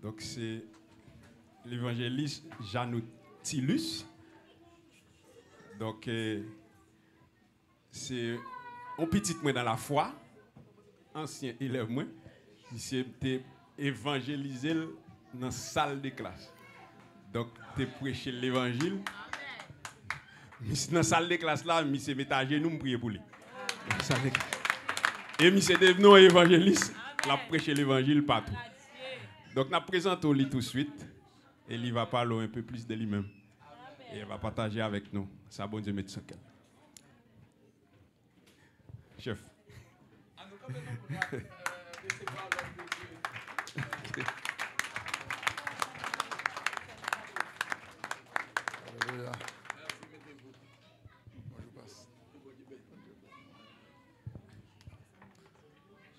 Donc c'est l'évangéliste Janotilus. Donc c'est un petit moi dans la foi, ancien élève moi, qui s'est évangélisé dans la salle de classe. Donc tu prêché l'évangile. Dans la salle de classe là, je s'est mis à genoux pour prier pour lui. Et je suis devenu un évangéliste, il a prêché l'évangile partout. Donc nous présentons lui tout de suite et il va parler un peu plus de lui-même. Et il va partager avec nous. Ça bon Dieu met ça. Chef.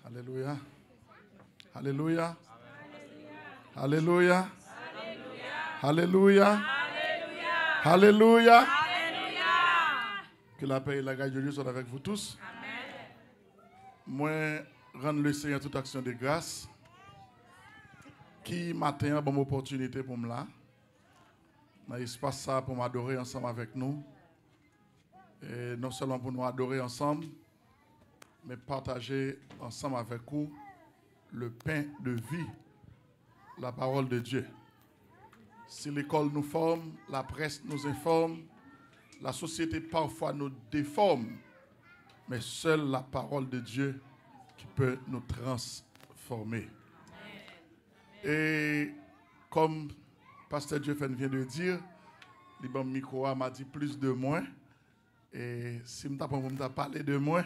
Alléluia. Alléluia. Alléluia. Alléluia. Alléluia. Que la paix et la grâce de Dieu soient avec vous tous. Moi, rendre le Seigneur toute action de grâce. Qui matin a bonne opportunité pour me là. Dans l'espace ça pour m'adorer ensemble avec nous. Et non seulement pour nous adorer ensemble, mais partager ensemble avec vous le pain de vie, la parole de Dieu. Si l'école nous forme, la presse nous informe, la société parfois nous déforme, mais seule la parole de Dieu qui peut nous transformer. Et comme Pasteur Jeffen vient de dire, le micro m'a dit plus de moi. Et si je parler de moi,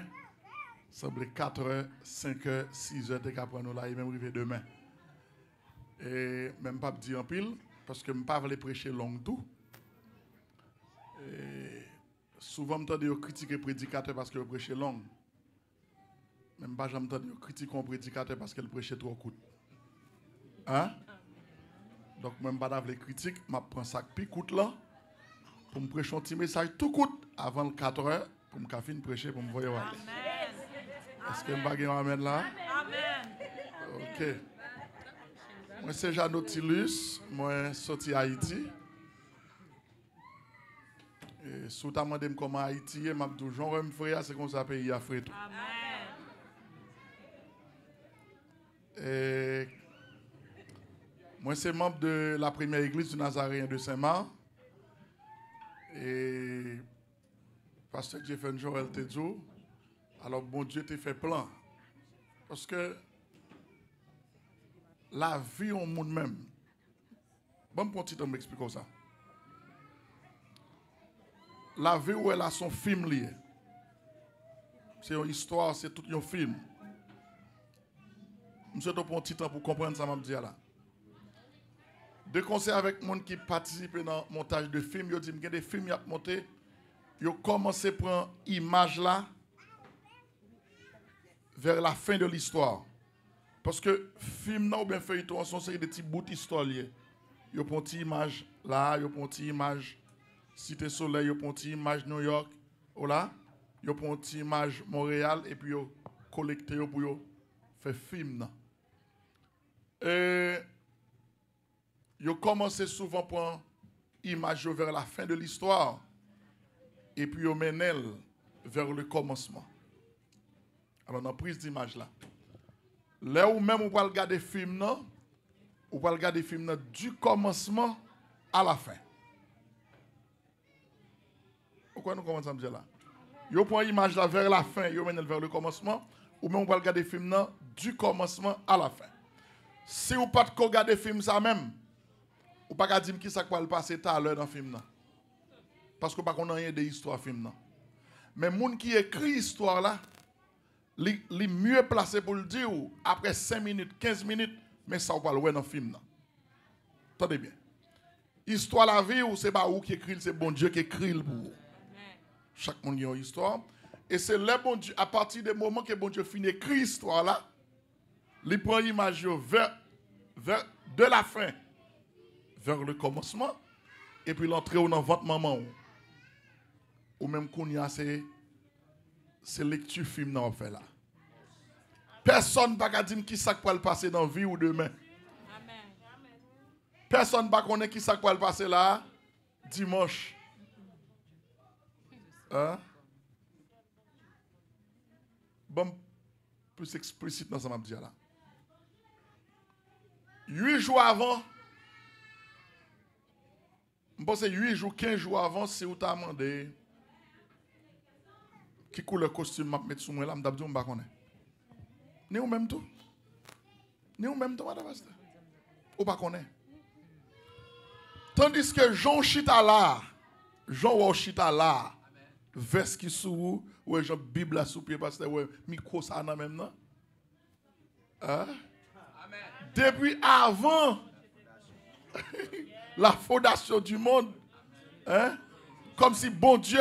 ça semble 4 heures, 5 heures, 6 heures, après nous là, et même arriver demain. Et même pas dire en pile, parce que je ne veux pas prêcher long tout. Et souvent, je me critiquer le prédicateur parce qu'il prêche long. Même pas, je me critiquer le prédicateur parce qu'il prêche trop court. Hein? Donc, même pas d'avoir les critiques, je prends ça plus court là, pour me prêcher un petit message tout court avant le 4 heures, pour me finir prêcher, pour me voir. Est-ce que je vais dire amen là? Amen. Ok. Moi, c'est Janotilus, moi, sorti Haïti. Et si vous avez demandé comment Haïti, je dis toujours, je frère, c'est comme ça, pays Afrique. Amen. Et moi, c'est membre de la première église du Nazaréen de Saint-Marc. Et Pasteur Jeffen Joël te dit, alors bon Dieu t'a fait plan. Parce que la vie au monde même, bon petit temps m'explique ça. La vie où elle a son film lié. C'est une histoire, c'est tout un film. Je suis un petit temps pour comprendre ça, je là. De conseils avec les gens qui participent dans le montage de films, ils disent qu'il y a des films qui ont monté, ils ont commencé à prendre l'image là vers la fin de l'histoire. Parce que film ou bien feuilleton sont des petits bouts d'histoire liés. Ils prennent une image là, ils prennent une image Cité Soleil, ils prennent une image New York, voilà. Ils prennent une image Montréal et puis ils collectent pour faire film. Et ils commencent souvent par image vers la fin de l'histoire et puis ils mènent vers le commencement. Alors, dans la prise d'image là, là où même on va regarder le film, on va regarder le film du commencement à la fin. Pourquoi nous commençons à dire là? Vous prenez l'image là vers la fin, vous menez vers le commencement, ou même on va regarder le film du commencement à la fin. Si vous ne pouvez pas regarder le film ça même, vous ne pouvez pas dire qui ça va passer tout à l'heure dans le film. Parce que vous ne pouvez pas rien de l'histoire du film. Mais les gens qui écrit l'histoire là, les mieux placé pour le dire après 5 minutes, 15 minutes, mais ça va le voir dans le film. Attendez bien. Histoire la vie, ou c'est pas vous qui écrit, c'est bon Dieu qui écrit pour vous. Chaque monde a une histoire. Et c'est le bon Dieu, à partir du moment que bon Dieu finit d'écrire l'histoire là, il prend l'image vers de la fin vers le commencement, et puis l'entrée dans votre maman. Ou même qu'on y a c'est lecture film dans fait là. Personne ne va dire qui ça va le passer dans la vie ou demain. Personne ne connaît qui ça va passer là dimanche. Hein? Bon, plus explicite dans ce que je dis là. 8 jours avant, je pense que 8 jours, 15 jours avant, c'est où tu as demandé qui couleur costume je mettre sur moi là, je ne sais pas. Ni ou même tout? Ni ou même tout, madame Pasteur? Ou pas connaît? Tandis que Jean Chita là, Jean Chita là, vers qui sous ou Jean Bible là sous pied pasteur ouais micro ça nan même non? Hein? Depuis avant la fondation du monde, hein? Comme si bon Dieu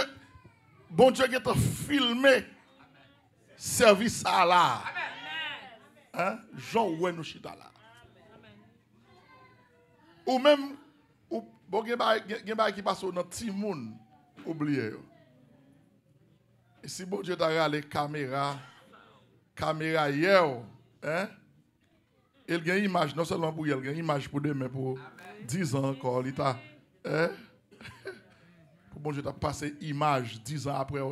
qui filmé service à là. Hein? Jean ouais nous chita là. Ou même ou bon gen qui passe dans petit monde oublié. Et si bon Dieu t'a les caméra hier, hein? Il y a une image, non seulement pour elle, il y a une image pour demain, pour 10 ans encore. Il t'a, hein? Pour bon Dieu t'a passé image 10 ans après, il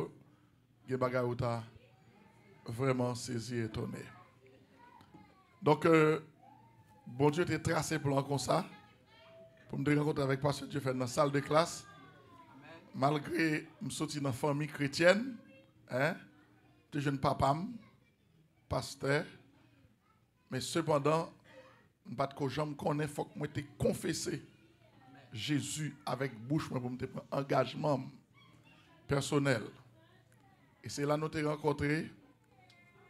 y a des bagages où t'a vraiment saisi et étonné. Donc, bon Dieu t'a tracé plan comme ça, pour me rencontrer avec Pasteur Dieu fait dans la salle de classe. Malgré que je suis sorti dans une famille chrétienne, hein, de jeune papa, pasteur, mais cependant, je ne connais pas, faut que je confessé Jésus avec bouche pour me prendre un engagement personnel. Et c'est là que nous avons rencontré.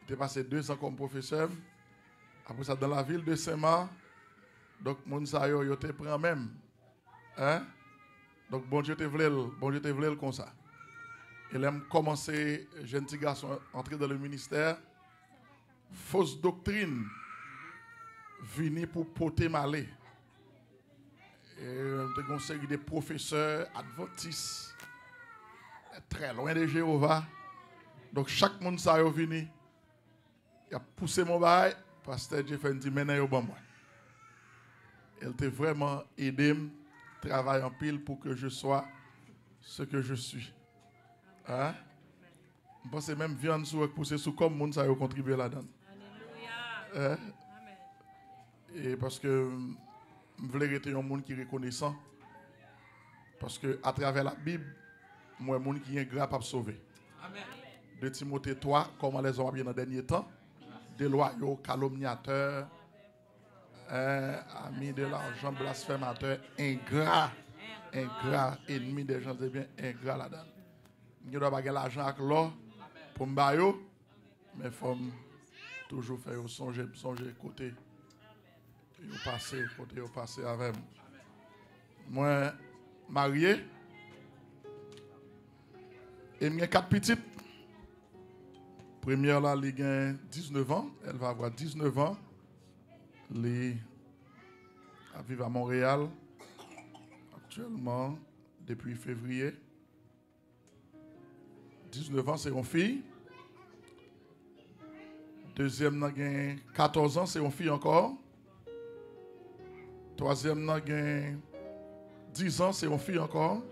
J'ai passé 2 ans comme professeur. Après ça, dans la ville de Saint-Marc, donc mon sayo yo te prend même. Hein? Donc bon Dieu te voulait comme ça. Il a commencé, jeune petit garçon, entrer dans le ministère. Fausse doctrine venue pour porter malé. Et on a une série de professeurs adventistes très loin de Jéhovah. Donc chaque monde ça est venu. Il a poussé mon bail. Pasteur Jeffrey dit maintenant yo bon moi. Elle t'a vraiment aidé à travailler en pile pour que je sois ce que je suis. Hein? Je pense même viande sur pousser sous comme monde ça a contribué là-dedans. Hein? Et parce que je voulais être un monde qui est reconnaissant. Parce que à travers la Bible, moi un monde qui est grave à sauver. Amen. De Timothée 3, comment les hommes bien dans le dernier temps, déloyaux, calomniateurs, amis de l'argent, blasphémateurs, ingrats, ennemis des gens de bien, ingrats là-dedans. Je dois pas gagner l'argent avec l'or pour me bailler, mais il faut toujours faire songer côté. Côté passer avec moi. Marié, et j'ai 4 petites. Première là, elle a 19 ans. Elle va avoir 19 ans. Elle vit à Montréal actuellement depuis février. 19 ans, c'est une fille. Deuxième, elle a 14 ans, c'est une fille encore. Troisième, elle a 10 ans, c'est une fille encore.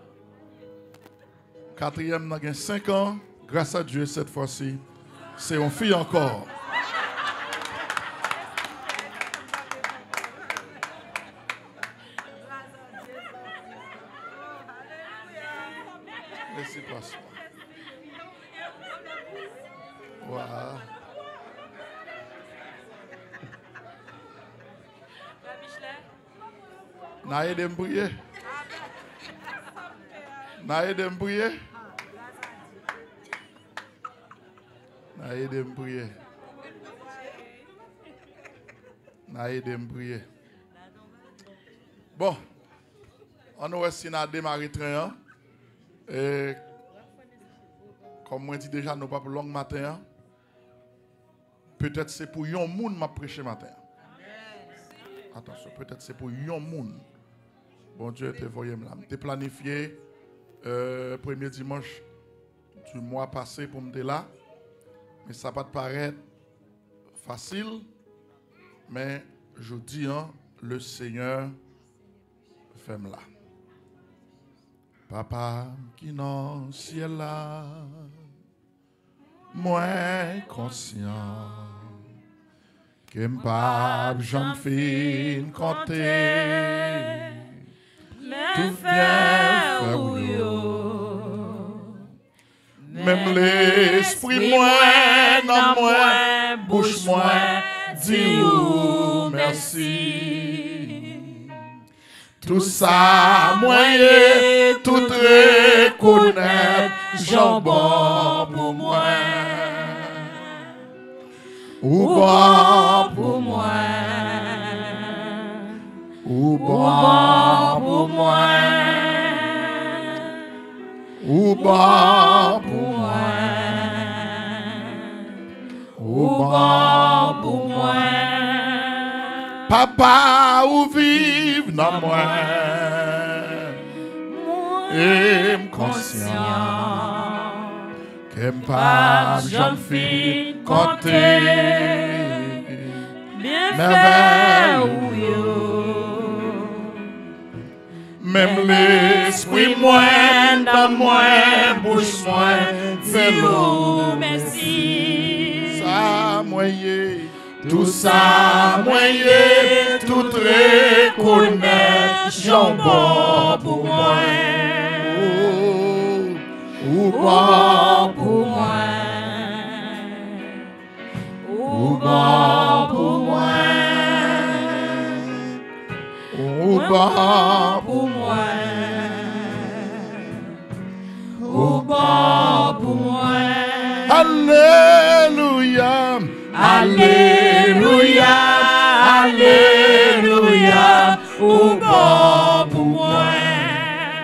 Quatrième, elle a 5 ans. Grâce à Dieu, cette fois-ci, c'est une fille encore. Merci, pasteur. Voilà. N'a aidé me prier. N'a aidé me prier. N'a aidé me prier. N'a aidé me prier. Bon, on a aussi démarré très bien. Et comme moi dit déjà, nous pas pour long matin. Peut-être c'est pour un monde m'a prêché matin. Attention, peut-être c'est pour un monde. Bon Dieu te voyé là. T'es planifié premier dimanche du mois passé pour me là. Mais ça va te paraître facile. Mais je dis, hein, le Seigneur femme là. Papa qui dans le ciel là, moi conscient que m'pas j'en fin compter tout bien fait ou yo. Même l'esprit moi dans moi bouche moi dit ou merci. Tout ça moyen tout reconnaître jambon pour moi. Ou bon pour moi. Ou bon pour moi. Ou bon pour moi. Ou bon pour moi. Papa ou vive dans moi. Et m'conscient que m'pas j'en fais compter merveille ou yo. Même l'esprit moi dans moi bouche moi dit ou merci. Ça moyen tout ça moyen tout reconnaître jambon pour moi. Ou bon pour moi. Ou bon pour moi. Ou bon pour moi. Ou bon pour moi. Alléluia. Alléluia. Alléluia. Ou bon pour moi.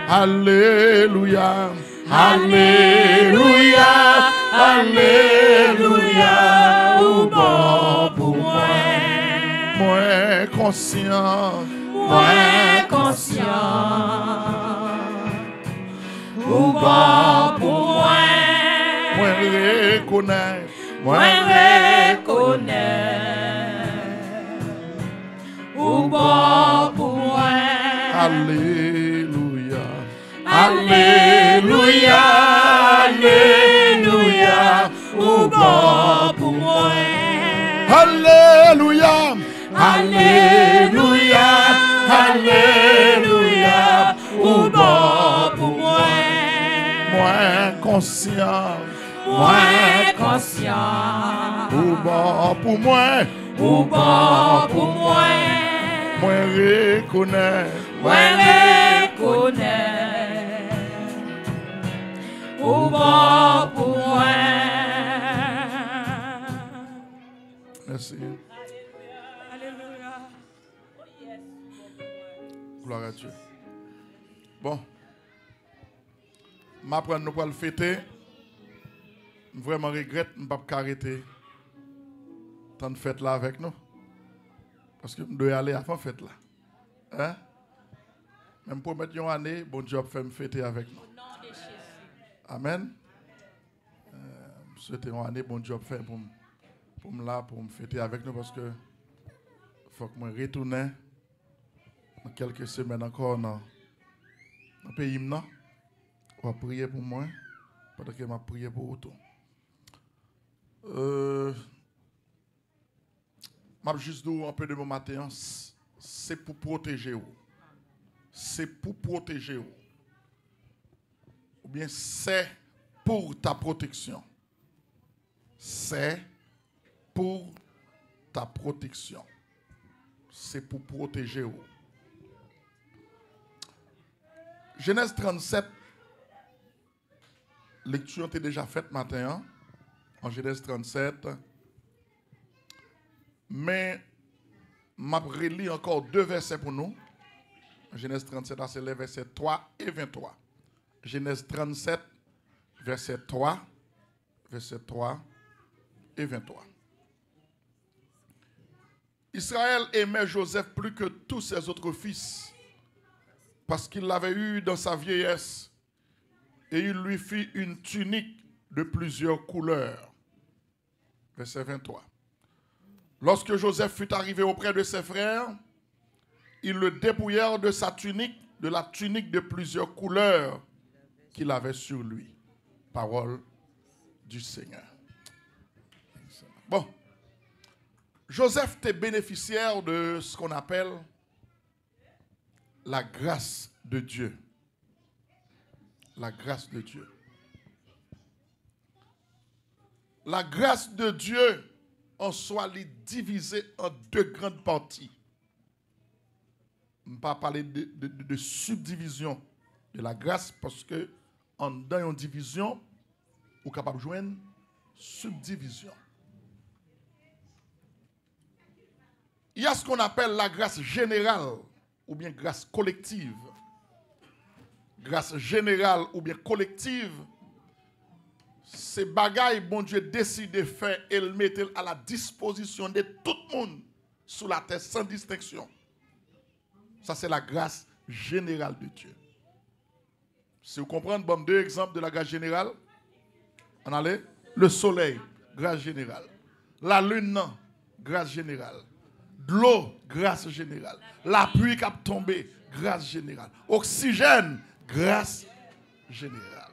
Alléluia. Alléluia, Alléluia, ou bon pour moi. Moi conscient, ou bon pour moi. Moi reconnais, ou bon pour moi. Alléluia. Alléluia, Alléluia, ou bon pour moi. Alléluia, Alléluia, Alléluia, ou bon pour moi. Moi conscient, ou bon pour moi. Ou bon pour moi. Moi reconnais, ou bon pour moi. Merci. Alléluia. Gloire à Dieu. Bon. M'apprendre nous pour le fêter. Je vraiment regrette de ne pas arrêter tant de fête là avec nous. Parce que je dois aller avant fête là. Hein? Même pour mettre une année, bon Dieu fait me fêter avec nous. Amen. Je souhaite une année, bon Dieu fait pour me fêter avec nous parce que faut que je retourne dans quelques semaines encore dans le pays. On va prier pour moi pendant que je vais prier pour vous. Je vais juste dire un peu de mon matin, c'est pour protéger vous. C'est pour protéger vous. Ou bien c'est pour ta protection. C'est pour ta protection. C'est pour protéger vous. Genèse 37, lecture était déjà faite matin, hein? En Genèse 37. Mais je relis encore 2 versets pour nous. Genèse 37, c'est les versets 3 et 23. Genèse 37, verset 3 et 23. Israël aimait Joseph plus que tous ses autres fils, parce qu'il l'avait eu dans sa vieillesse, et il lui fit une tunique de plusieurs couleurs. Verset 23. Lorsque Joseph fut arrivé auprès de ses frères, ils le dépouillèrent de sa tunique de la tunique de plusieurs couleurs qu'il avait sur lui. Parole du Seigneur. Bon. Joseph était bénéficiaire de ce qu'on appelle la grâce de Dieu. La grâce de Dieu. La grâce de Dieu en soi est divisée en deux grandes parties. Je ne vais pas parler de subdivision de la grâce parce que dans une division, vous êtes capable de joindre subdivision. Il y a ce qu'on appelle la grâce générale ou bien grâce collective. Grâce générale ou bien collective, c'est bagaille bon Dieu décide de faire et le mettre à la disposition de tout le monde sous la terre sans distinction. Ça c'est la grâce générale de Dieu. Si vous comprenez, bon, deux exemples de la grâce générale. On allait le soleil, grâce générale. La lune, non, grâce générale. De l'eau, grâce générale. La pluie qui a tombé, grâce générale. Oxygène, grâce générale.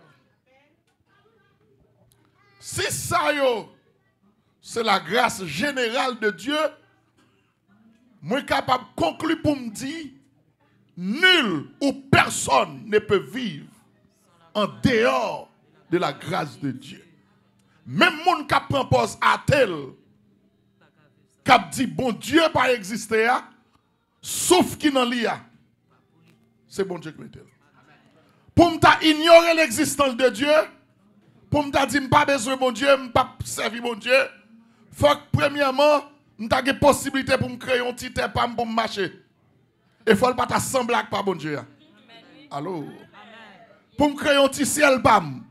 Si ça c'est la grâce générale de Dieu, moi suis capable de conclure pour me dire, nul ou personne ne peut vivre en dehors de la grâce de Dieu. Même monde qui prend pause à tel, qui dit bon Dieu pas exister, sauf qui n'en lit, c'est bon Dieu qui est. Pour me ignorer l'existence de Dieu, pour me dire que je n'ai pas besoin de bon Dieu, je n'ai pas servi bon Dieu, il faut que premièrement, je n'ai pas possibilité pour me créer un petit terre pour me marcher. Il faut pas t'assembler avec pas bon Dieu. Allô? Pour me créer un petit ciel pam,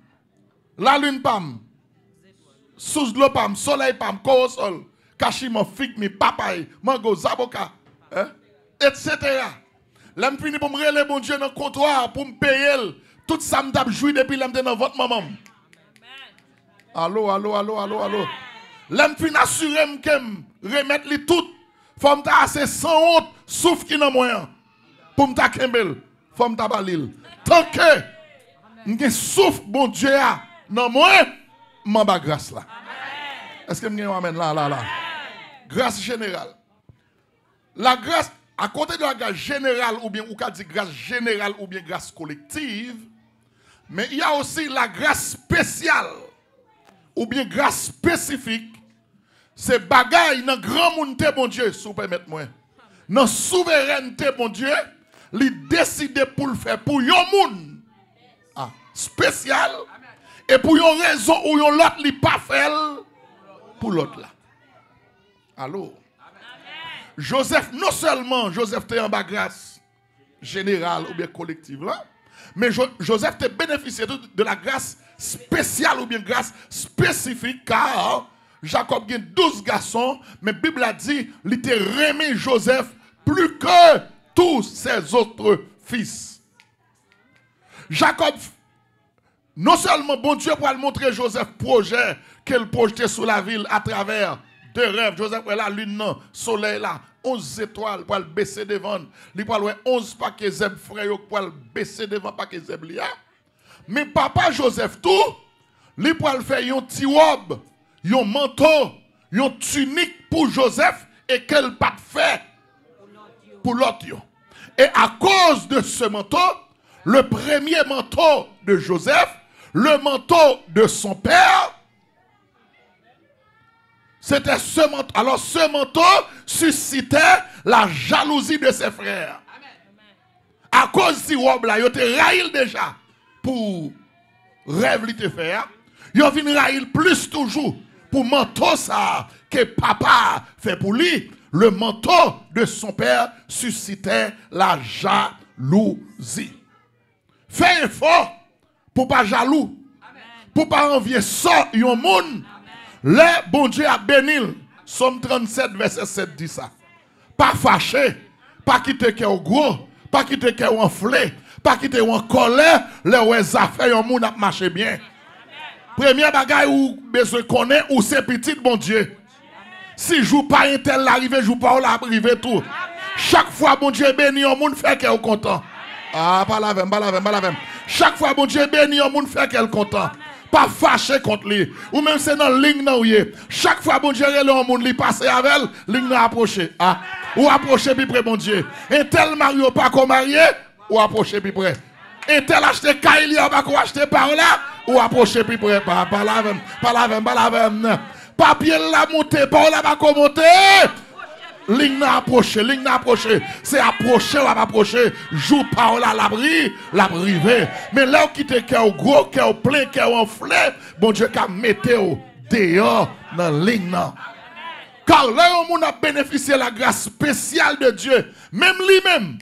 la lune pam, sous l'eau pam, soleil pam, corosol, kachimo, figmi, papaye, mango, zaboka, etc. Là, je finis pour me relayer bon Dieu dans le comptoir, pour me payer tout ça me tape joué depuis là dans votre maman. Allô, allô, allô, allô, allô. Là, je finis assurer que remettre les tout. Faut me ta assez sans honte, sauf qui n'a moyen. Pour me ta kembel, faut me ta balil. Tant que m'gen souffle bon Dieu a non moi, m'en ba grâce là. Est-ce que m'gen amen là. Grâce générale. La grâce à côté de la grâce générale ou bien ou qu'a dit grâce générale ou bien grâce collective, mais il y a aussi la grâce spéciale ou bien grâce spécifique. C'est bagaille dans grand monde bon Dieu, si vous permettez moi. Dans souveraineté bon Dieu, il décide pour le faire pour yon monde spécial et pour yon raison ou yon l'autre li pas fait pour l'autre là. Allô. Joseph, non seulement Joseph était en bas grâce générale ou bien collective là, mais Joseph était bénéficié de la grâce spéciale ou bien grâce spécifique car Jacob a 12 garçons, mais la Bible a dit qu'il était remis Joseph plus que tous ses autres fils. Jacob, non seulement bon Dieu pour montrer Joseph projet qu'elle projetait sur la ville à travers deux rêves. Joseph, la lune, non, soleil là, 11 étoiles pour le baisser devant. Il peut avoir 11 paquets zèbres frères pour le baisser devant paquets zèbres. Mais papa Joseph tout, il peut faire un petit robe, un manteau, un tunique pour Joseph et qu'elle pas fait pour l'autre. Et à cause de ce manteau, le premier manteau de Joseph, le manteau de son père, c'était ce manteau. Alors ce manteau suscitait la jalousie de ses frères. À cause de ce robe-là, ils étaient raïl déjà pour rêve li te faire. Ils ont venu raïl plus toujours pour manteau ça que papa fait pour lui. Le manteau de son père suscitait la jalousie. Fais effort pour pas jaloux, pour pas envier ça, yon monde. Le bon Dieu a béni. Somme 37, verset 7 dit ça. Pas fâché, pas quitter cœur gros, pas quitter cœur enflé, pas quitter en colère, les affaires yon monde a marché bien. Première bagaille ou besoin connaître ou c'est petit bon Dieu. Si joue pas un tel l'arriver, joue pas l'arriver tout. Chaque fois bon Dieu béni, on monde fait qu'est content. Ah, pas la même, pas la même, pas la même. Chaque fois, bon Dieu béni, on fait qu'elle content. Pas fâché contre lui. Ou même c'est dans la ligne nan ou yé. Chaque fois, bon Dieu, on moun li passe avec elle, ligne nan approché. Ah, ou approché puis près, bon Dieu. Et tel mari ou pas comme marié, ou approché puis près. Et tel acheté Kaili ou pas qu'on acheté par là, ou approché puis près. Pas la même, pas la même, pas la même. Papier la monté, par là pas qu'on monter. Ligne n'a approché, ligne n'a approché. C'est approché ou pas approché. Joue par là l'abri, l'abrivé. Mais là où quitte cœur gros, cœur plein, cœur enflé, bon Dieu qu'a metté au dehors dans la ligne. Car là où on a bénéficié de la grâce spéciale de Dieu, même lui-même,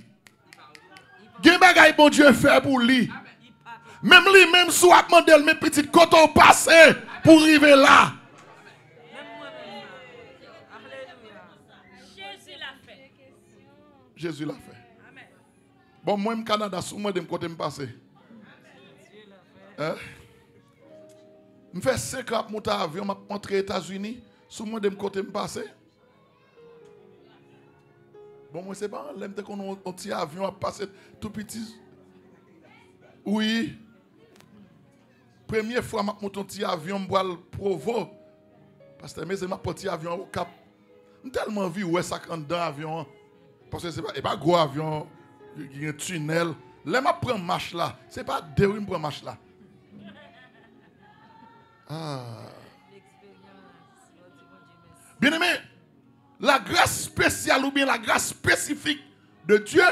gen bagay bon Dieu fait pour lui. Même lui-même, soit demandé mes petites côtes au passé pour arriver là. Jésus l'a fait. Bon, moi, au Canada, sous moi, de me côté me passer. Je fais 5 ans pour avion, je rentre aux États-Unis, sous moi, de me côté me passer. Bon, moi, c'est pas, l'aime qu'on a un petit avion à passer tout petit. Oui. Première fois, je monte un petit avion, je vais le Provo. Parce que c'est un petit avion au Cap. Je tellement vu où est ça quand dans l'avion. Parce que ce n'est pas un gros avion, il y a un tunnel. Là, je prends marche là. Ce n'est pas deux roues, je prends marche là. Ah. Bien aimé, la grâce spéciale ou bien la grâce spécifique de Dieu,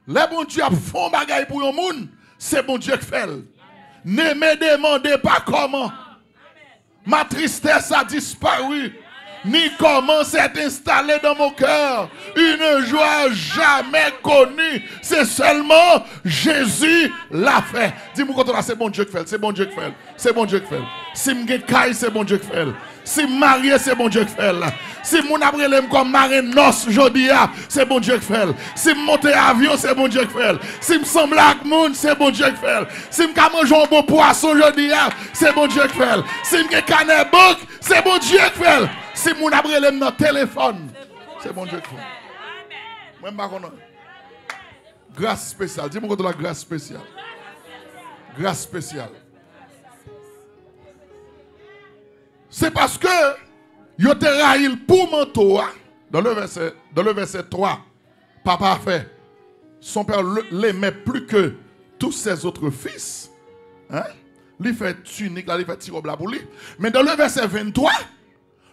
les bon Dieu a fait un bagage pour le monde, c'est bon Dieu qui fait. Ne me demandez pas comment. Ma tristesse a disparu. Ni comment s'est installé dans mon cœur. Une joie jamais connue. C'est seulement Jésus l'a fait. Dis-moi quand on a, c'est bon Dieu qui fait. C'est bon Dieu qui fait. C'est bon Dieu qui fait. Si je suis c'est bon Dieu qui fait. Si je suis marié, c'est bon Dieu qui fait. Si je suis comme marine noce aujourd'hui, c'est bon Dieu qui fait. Si je monte avion, c'est bon Dieu qui fait. Si je semble à monde, c'est bon Dieu qui fait. Si je mange un bon poisson aujourd'hui, c'est bon Dieu qui fait. Si je canne bouc, c'est bon Dieu qui fait. Si mon abrelem dans téléphone, c'est bon Dieu qui fait. Moi, je ne sais pas. Grâce spéciale. Dis-moi quand on a grâce spéciale. Grâce spéciale. C'est parce que yo te raïl pour manteau dans le verset 3. Papa a fait. Son père l'aimait plus que tous ses autres fils. Hein? Il fait tunique, là, il fait tirob là pour lui. Mais dans le verset 23,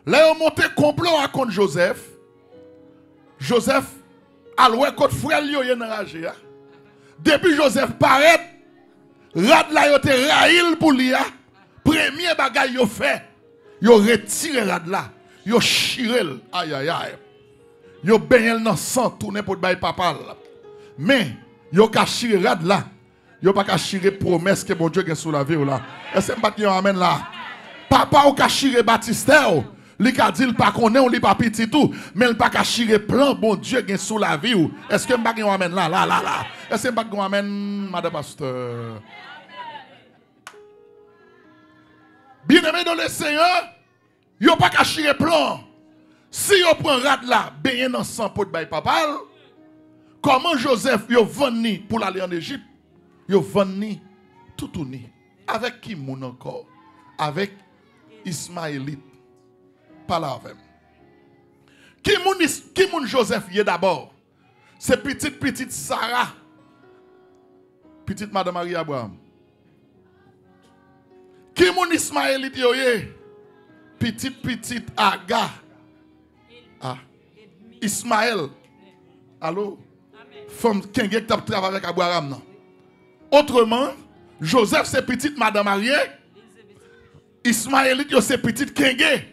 là, on monte complot contre Joseph. Joseph, a loué contre frère, il est enragé. Depuis Joseph paraît, rad là, il te raïl pour lui. Premier bagay yo fait, yo retiré rad là. Yo chirel. Aïe aïe aïe. Yo baigné dans sang tourner pour bail papa. Mais yo ka chiré rad là. Yo pas ka chiré promesse que bon Dieu gen sous la vie là. Est-ce que pas yo amène là? Papa ou ka chiré Baptiste. Li ka dit pas connaît on li pas petit tout, mais il pas ka chiré plan bon Dieu gen sous la vie. Est-ce que m'pa gen amène là? Est-ce que m'pa gen amène madame pasteur? Bien-aimé dans le Seigneur, yo pas ka chiré plan. Si yo prend rad là, baigné dans sang pour bay papa, comment Joseph yo venu pour aller en Égypte? Yo venu tout ni. Avec qui moun encore? Avec Ismaélite. Pas là avec. Qui moun Joseph y est d'abord? C'est petite Sarah. Petite Madame Marie Abraham. Qui moun Ismaélite yo yé? Petite Aga. Ah. Ismaël. Allô? Femme qui a travaillé avec Abraham. Non? Autrement, Joseph c'est petite Madame Marie. Ismaélite c'est petite Kenge.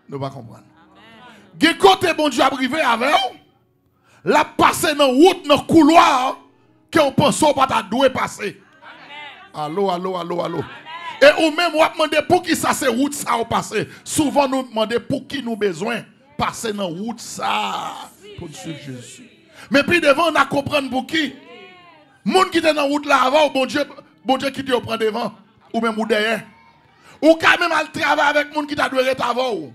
Nous va comprendre. Gè côté bon Dieu a privé avec vous. La passer dans route dans couloir que on pense pas ta doué passer. Allô. Et ou même on demander pour qui ça c'est route ça au passer. Souvent nous demander pour qui nous besoin passer dans route ça pour Jésus. Mais puis devant on a comprendre pour qui. Moun qui était dans route là avant bon Dieu qui te prend devant ou même ou derrière. Ou quand même al travailler avec moun qui t'a doué avant.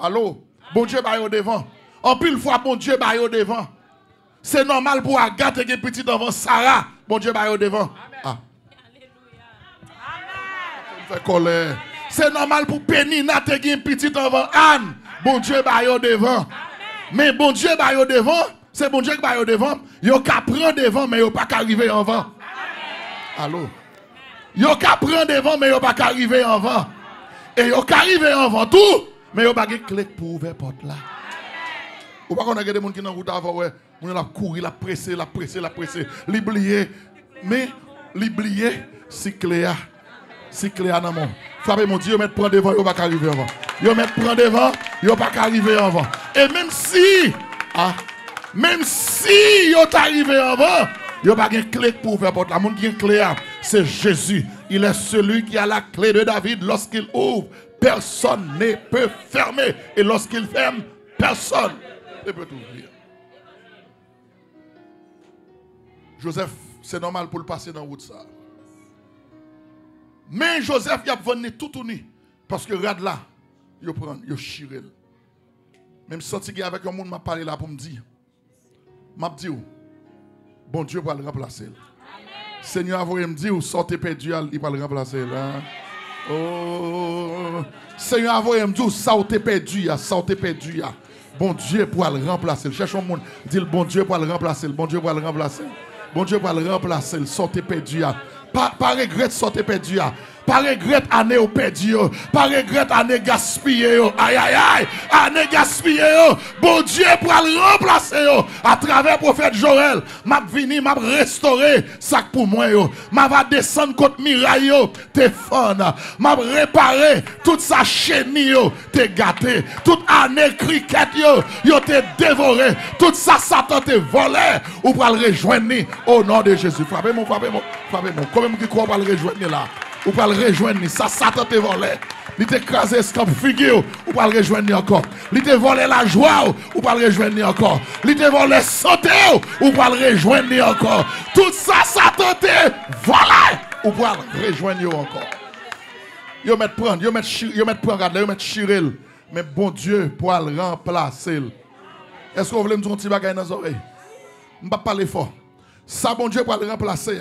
Allô, bon Dieu ba yo devant. En pile fois bon Dieu ba yo devant. C'est normal pour Agathe et petit devant Sarah. Bon Dieu, bah, devant. Ah. Fait colère. C'est normal pour Pénina te gen petit devant Anne. Bon Dieu, bah, devant. Mais bon Dieu, bah, devant. C'est bon Dieu qui va devant. Yo ka prend devant, mais yo pas arriver en vent. Allô? Yo ka prend devant, mais yo pas arriver en vent. Et yo ka arriver en vent tout, mais yo pas de clé pour ouvrir porte là. Ou pas qu'on a des gens qui dans route avant ouais, on a courir, la presser, l'oublier. Mais l'oublier si cléa. Si cléa dans mon. Frappez mon Dieu, mettre prendre devant, yo pas arriver en vent. Yo mettre prendre devant, yo pas arriver en vent. Et même si yo t'arrivé avant, yo pas de clé pour ouvrir porte. La monde qui a une clé, c'est Jésus. Il est celui qui a la clé de David. Lorsqu'il ouvre, personne ne peut fermer. Et lorsqu'il ferme, personne ne peut ouvrir. Joseph, c'est normal pour le passer dans la route ça. Mais Joseph, il a venu tout uni. Parce que regarde là, il prend, il chire. Même sorti avec un monde m'a parlé là pour me dire. M'a dit, bon Dieu va le remplacer. Seigneur, vous me dire, sortez perdu, il va le remplacer. Hein? Oh, Seigneur, vous me dire, sortez perdu, sortez perdu. Bon Dieu pour le remplacer. Cherche un monde, dit bon Dieu pour le remplacer. Bon Dieu pour le remplacer. Bon Dieu pour le remplacer. Sortez perdu. Pas regret sortez perdu. Pas regret année au perdu. Pas regret année gaspillée. Aïe aïe aïe. Année gaspillée. Bon Dieu pour le remplacer. À travers le prophète Joël. M'a vini, m'a restauré. Ça pour moi. M'a va descendre contre miraille. T'es fun. M'a réparé. Toute sa chenille. T'es gâté. Toute année cricket. Yo t'es dévoré. Toute ça Satan t'es volé. Ou pour le rejoindre. Au nom de Jésus. Frappez-moi. Comment vous croyez pour le rejoindre là? Ou pas le rejoindre, ça Satan te volé. Il te crasé scamp figure, ou pas le rejoindre encore. Il te volé la joie, ou pas le rejoindre encore. Il te volé santé, ou pas le rejoindre encore. Tout ça Satan te volé, ou pas le rejoindre encore. Yo met prendre, yo met chirel, mais bon Dieu pour le remplacer. Est-ce que vous voulez me dire un petit bagage dans les oreilles? Je ne vais pas parler fort. Ça bon Dieu pour le remplacer.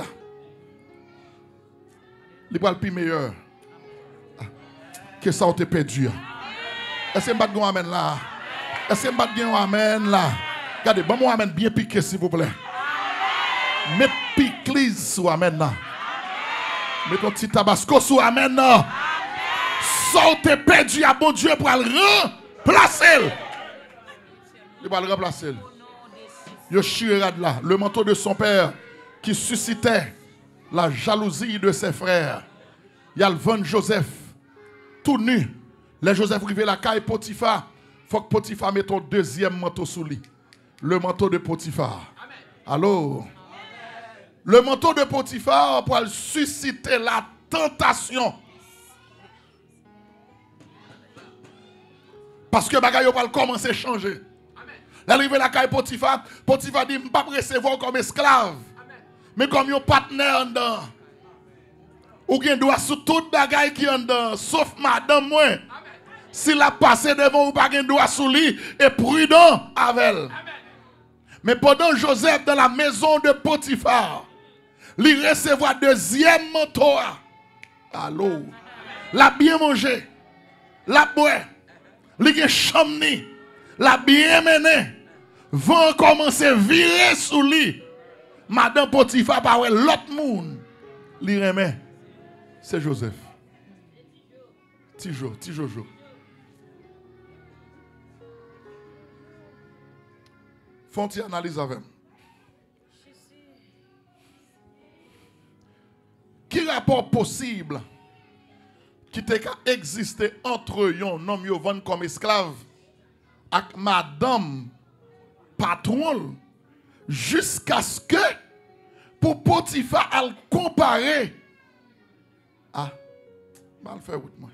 Il va le plus meilleur que ça on te perdu. Est-ce que je vais amen là? Est-ce que je vais amen là? Regardez, bon moi amen bien piqué s'il vous plaît. Mettez piqulis sur amen là. Mettez un petit tabasco sur amen là. Ça on te perdu à bon Dieu pour le remplacer. Il va le remplacer. Yo chirade là, le manteau de son père qui suscitait la jalousie de ses frères. Il y a le vent Joseph, tout nu. Les Joseph arrivent la caille Potiphar. Il faut que Potiphar mette un deuxième manteau sous lui. Le manteau de Potiphar. Allô? Le manteau de Potiphar pour susciter la tentation. Parce que bagaille va commencer à changer. L'arrivée la caille Potiphar, Potiphar dit, je ne peux pas recevoir comme esclave. Mais comme un partenaire en dedans, ou bien doit sous toute bagaille qui en dedans, sauf madame moi. S'il a passé devant ou pas doit sous lui, et prudent avec elle. Mais pendant Joseph dans la maison de Potiphar, il recevra deuxième manteau. Allô. La bien mangé, la boire, il a chamni, la bien mené, vont commencer à virer sous lui. Madame Potiphar, par l'autre monde, li remet, c'est Joseph. Ti Jojo. Font-ils analyse avec. Qui rapport possible qui te existé entre eux, un homme yo vend comme esclave, avec madame patron, jusqu'à ce que, pour Potiphar, elle compare. Ah, mal fait, moi.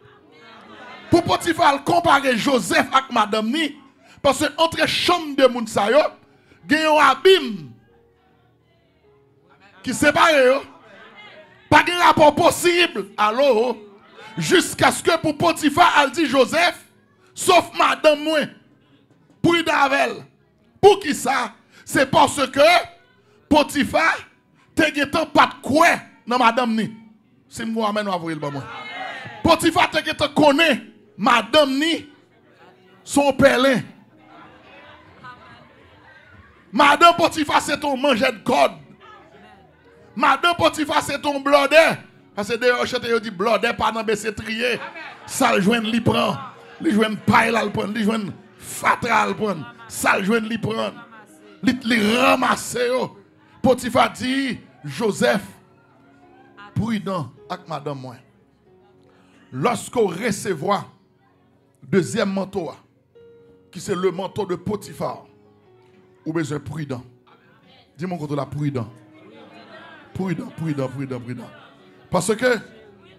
Pour Potiphar, elle compare Joseph avec madame ni, parce que entre chambre de Mounsayo, il y a un abîme qui sépare. Pas de rapport possible. Alors, jusqu'à ce que pour Potiphar, elle dit Joseph, sauf madame moi, pour Davel. Pour qui ça? C'est parce que Potiphar, te getan pas de quoi dans madame ni. Si moi amène envoyer le moi. Potiphar te getan connaît madame ni son pèlerin. Madame Potiphar c'est ton manger de code. Madame Potiphar c'est ton blodé. Parce que d'ailleurs chante yo dit blodé pas dans baisser trier. Ça le joine li prend. Li joine paille là le prend, li joine fatra le prend. Ça le joine li prend. Li ramasser yo. Potiphar dit Joseph prudent avec madame moi. Lorsqu'on recevra deuxième manteau qui c'est le manteau de Potiphar, ou besoin prudent. Dis-moi contre la prudent. Prudent. Parce que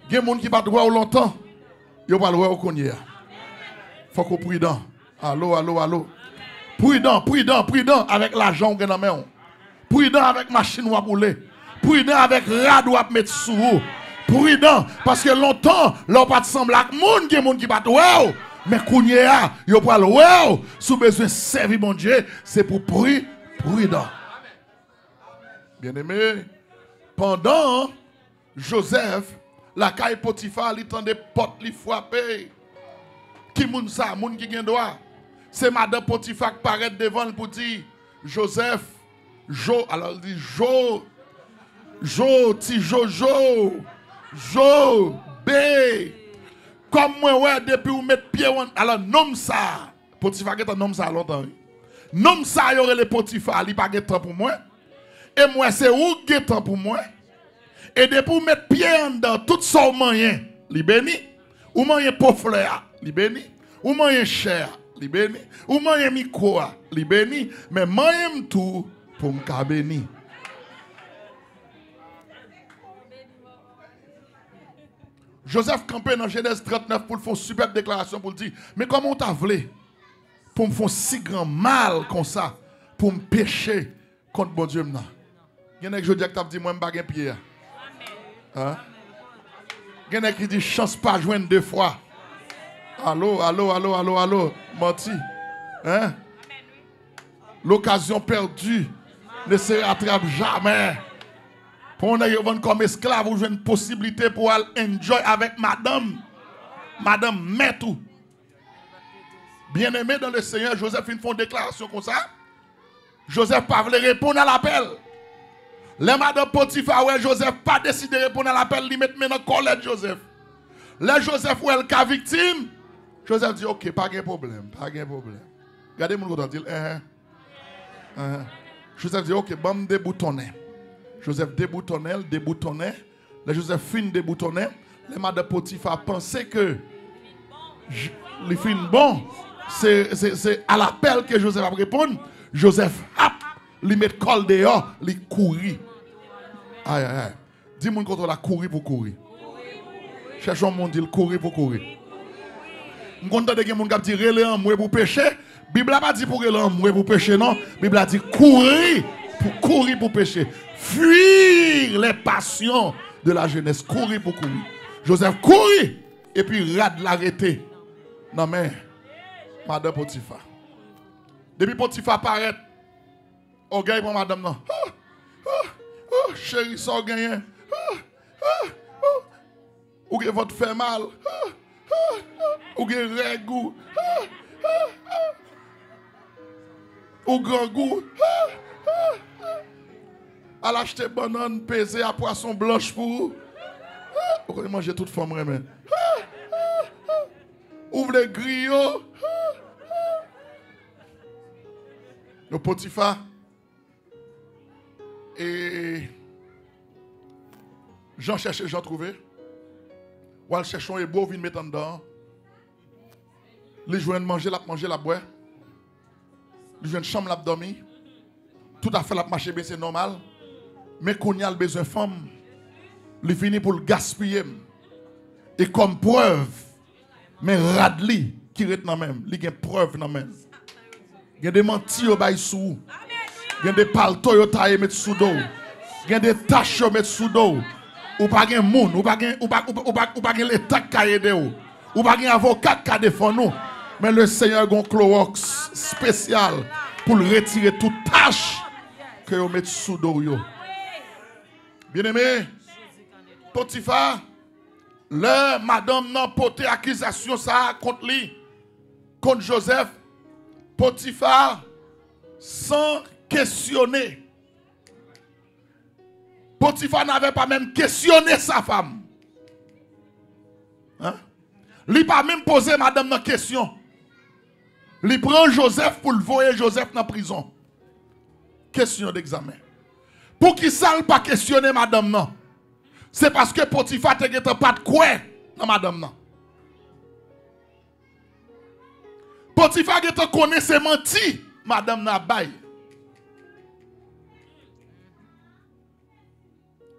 il y a des gens qui ne pas droit longtemps, ils ne pas droit au connaître. Il faut qu'on prudent. Allô. Prudent avec l'argent que dans main. Prudent avec machine ou rouler. Prudent avec rad ou mettre sous. Prudent parce que longtemps, l'on pas semble avec monde qui pas droit. Mais kounya, yo pral wow, sous besoin servir mon Dieu, c'est pour prudent. Bien-aimé, pendant Joseph, la caille Potiphar, il tendait porte, il frappé. Qui moun ça, moun qui gen droit? C'est madame Potiphar qui paraît devant pour dire Joseph, alors il dit Jo, B. Comme moi, ouais, depuis où mettre pied, alors nomme ça. Potiphar est un nomme ça longtemps. Nomme ça, il y aurait les Potiphar, il n'y a pas de temps pour moi. Et moi, c'est où qui est temps pour moi. Et depuis où mettre pied en dedans, tout ça, moyen, il béni. Ou moyen pour fleur, il béni. Ou moyen cher, il béni. Ou moyen micro, il béni. Mais moyen tout pour me béni. Joseph campé dans Genèse 39 pour faire une superbe déclaration pour dire, mais comment t'as voulu pour me faire si grand mal comme ça, pour me pécher contre bon Dieu maintenant? Il y en a qui dis que t'as dit, moi, je ne suis pas pied. Hein? Il y en a qui dit, chance pas joindre deux fois. Allô, menti. Hein? L'occasion perdue ne se rattrape jamais. Pour on a comme esclave, vous avez une possibilité pour aller enjoy avec madame. Madame met tout. Bien-aimé dans le Seigneur, Joseph fait une déclaration comme ça. Joseph pas voulu répondre à l'appel. Les madame Potiphar, ouais, Joseph pas décidé de répondre à l'appel, il met maintenant colère Joseph. Les Joseph, ouais, le cas victime. Joseph dit, ok, pas de problème. Regardez mon côté, dit, Joseph dit, ok, bon, déboutonner. Joseph déboutonnait. Les Joseph fin déboutonnait. Les madame Potiphar pensaient que les fin bon. C'est à l'appel que Joseph va répondre. Joseph il met col dehors, il courit. Aïe. Dis-moi quand on a couru pour courir. Cherchons mon dit courir pour courir. Je suis content de gens qui disent relais en moi pour pécher. La Bible n'a pas dit pour relais en moi pour pécher, non. La Bible a dit courir pour pécher. Fuir les passions de la jeunesse. Courir pour courir. Joseph courit et puis rad l'arrêter. Non mais, madame Potiphar. Depuis Potiphar paraît, on gagne pour madame non. Chérie, ça gagne. Ou que votre fait mal. Ou que régou. Ou grand goût. À l'acheter banane pesée à poisson blanche pour vous. Vous pouvez manger toute forme remède. Ouvre les griots. Le Potiphar. Et Jean cherchait, Jean trouvé. Ou elle cherche un hébreu, vient mettre en dedans. Les joints manger, la boire. Les joints chambre, la dormir. Tout à fait, la marcher, c'est normal. Mais qu'on y a besoin de femme, il finit pour le gaspiller. Et comme preuve, mais Radli qui est dans même, il y a une preuve dans même. Il y a des mentis au bail sous. Il y a des paltos au taille mettre sous dos. Il y a des tâches au mettre sous dos. Ou pas gen moun, ou pas gen l'état qui a aidé ou pas gen avocat qui a défendu nous. Mais le Seigneur a un Clorox spécial pour retirer toute tâche que vous mettez sous dos. Bien-aimé, Potiphar, le madame n'a porté accusation ça contre lui, contre Joseph. Potiphar, sans questionner. Potiphar n'avait pas même questionné sa femme. Hein? Il n'a pas même posé madame la question. Il prend Joseph pour le voyer Joseph dans la prison. Question d'examen. Pour qui ça pas questionner madame non? C'est parce que Potiphar n'a pas de quoi dans madame non. Potiphar n'a connaît c'est menti madame n'a bail.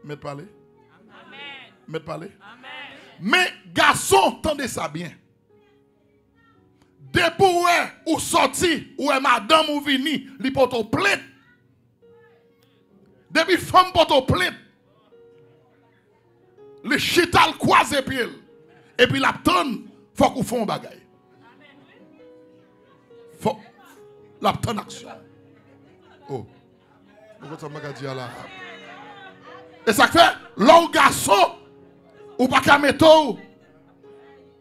Mettez parler. Amen. Mettez parler. Amen. Mais garçon, tendez ça bien. Depuis ou sorti, ou madame ou vini, li poto plainte. Depuis femme poto plainte. Le chital croise pied. Et puis la tonne, faut qu'on fasse un bagay. Faut la tonne action. Oh. Pourquoi ça m'a dit là? Et ça fait, l'homme garçon, ou pas qu'à mettre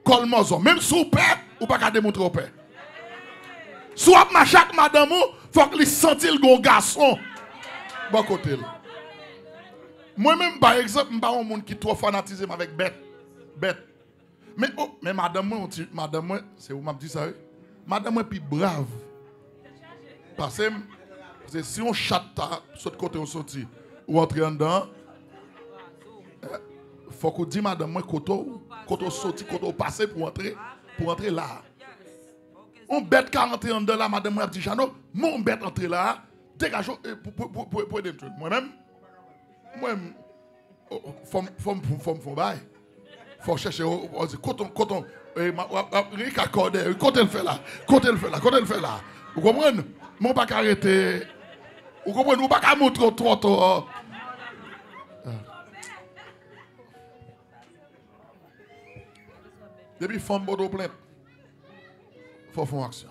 col mozo. Même sous père, ou pas qu'à démontrer au père. Soit ma chaque madame, faut qu'il sente le garçon. Bon côté. Moi-même, par exemple, je ne suis pas un monde qui est trop fanatisé avec bête. Mais, oh, mais madame, c'est où m'a dit ça? Madame, est plus brave. Parce que si on chatte, sur le côté, on sortit, ou entrer dedans, faut qu'on dise madame moi koto sorti koto passer pour entrer là. On bête 41 de là madame moi dit Chano, mon bête entrer là, dégage pour moi-même faut bail. Faut chercher coton Rick accordé, côté le fait là. Vous comprenez? Mon pas arrêter. Vous comprenez? Ou pas montrer trop. Depuis femme bodo plainte, faut faire action.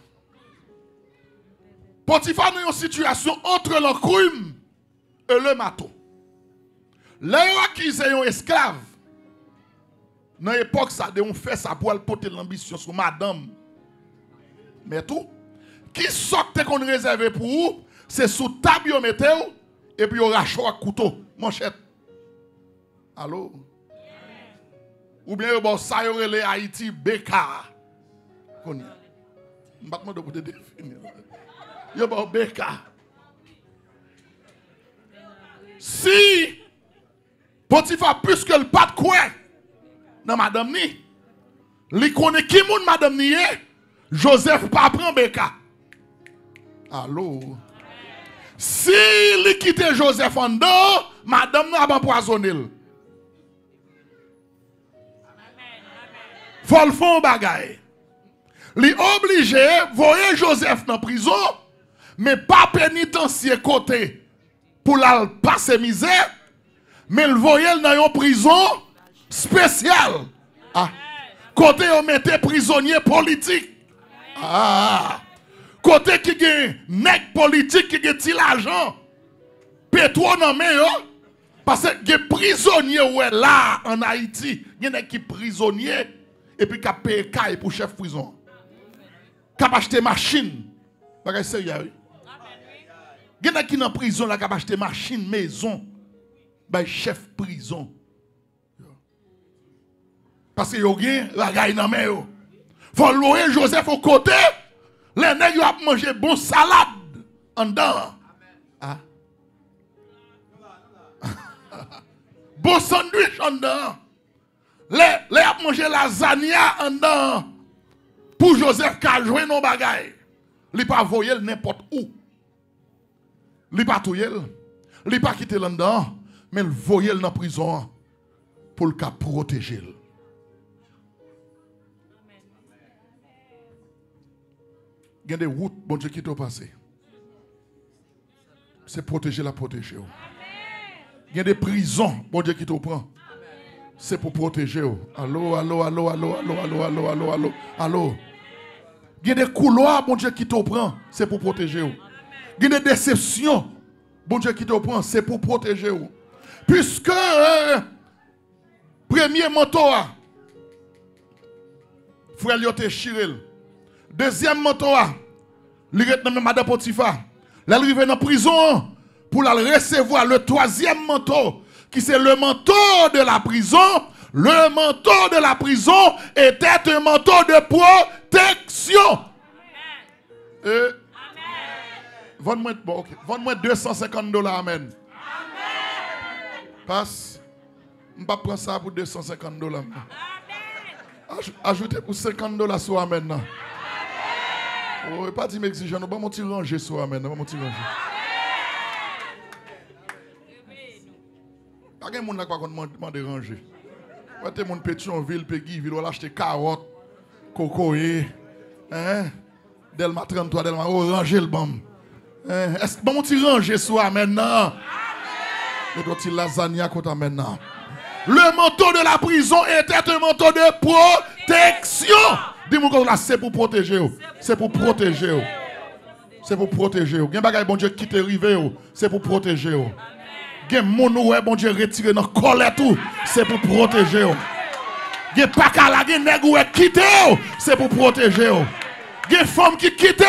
Potiphar est en situation entre le crime et le marteau. Les accusés sont esclaves. Dans l'époque, ça on fait ça pour porter l'ambition sur madame. Mais tout, qui sorte qu'on réserve pour vous, c'est sous table vous mettez et puis on rachète à couteau, manchette. Allô? Ou bien bon ça y aurait les Haïti Beka. Connait. M'battement de vous définir. Yo bon Beka. Si Potiphar plus que le pas de quoi dans madame ni. Li connaît qui moun madame ni Joseph pas prend Beka. Allô. Si li quitte Joseph en dehors, madame n'a pas empoisonné. Faut le faire bagay. Li obligé voyer Joseph dans prison, mais pas pénitencier côté pour la passer misère, mais le voyer dans une prison spéciale. Ah. Côté on mettait prisonnier politique. Ah. Côté qui gagne nèg politique qui gagne l'argent. Pétro nan men yo. Parce que les prisonniers ouais là en Haïti, il y a qui prisonniers et puis qui paye caille pour chef prison. Qui acheter machine. Bagay sérieux. Il y a qui dans prison là qui acheter machine maison. Bay chef prison. Parce que yo gen bagay nan men yo. Faut louer Joseph au côté. Les nèg yo a manger bon salade en dedans. Ah. Bon sandwich en dedans. Les a mangé lasagna en dedans. Pour Joseph qui a joué nos bagailles. Il n'a pas voyé n'importe où. Il n'a pas touillé. Il n'a pas quitté là dedans. Mais il voyait dans la prison pour le cas protéger. Il y a des routes, bon Dieu, qui t'ont passé. C'est protéger la protéger. Il y a des prisons, bon Dieu, qui t'ont prend. C'est pour protéger. Allô. Il y a des couloirs, bon Dieu, qui t'ont prend. C'est pour protéger. Il y a des déceptions. Bon Dieu qui te prend, c'est pour protéger vous. Puisque premier manteau, frère Lyoté Chirel. Deuxième manteau, il est dans Madame Potiphar. Là, il arrive dans la prison pour la recevoir le troisième manteau, qui c'est le manteau de la prison. Le manteau de la prison était un manteau de protection. Vends-moi $250. Amen. Passe. Je ne vais pas prendre ça pour $250. Ajoutez pour $50 sur Amen. Oh, pas dire exigeant, nous ne pouvons pas ranger sur Amen. Pas de monde qui n'a pas demandé ranger. Pas de monde Pétionville, Péguiville, on va acheter carottes, cocoé, Delma 33, Delma, ranger le bam. Est-ce que bon tu ranger sur Amen non? Et toi tu lasagne à côté maintenant. Le manteau de la prison était un manteau de protection. Dis-moi que là c'est pour protéger. C'est pour protéger. C'est pour protéger. Gen bagay bon Dieu qui te rive, c'est pour protéger. Gen moun ouais bon Dieu retiré dans colère tout, c'est pour protéger. Gen pakala gen nèg ouais quitter, c'est pour protéger. Gen femme qui quitte,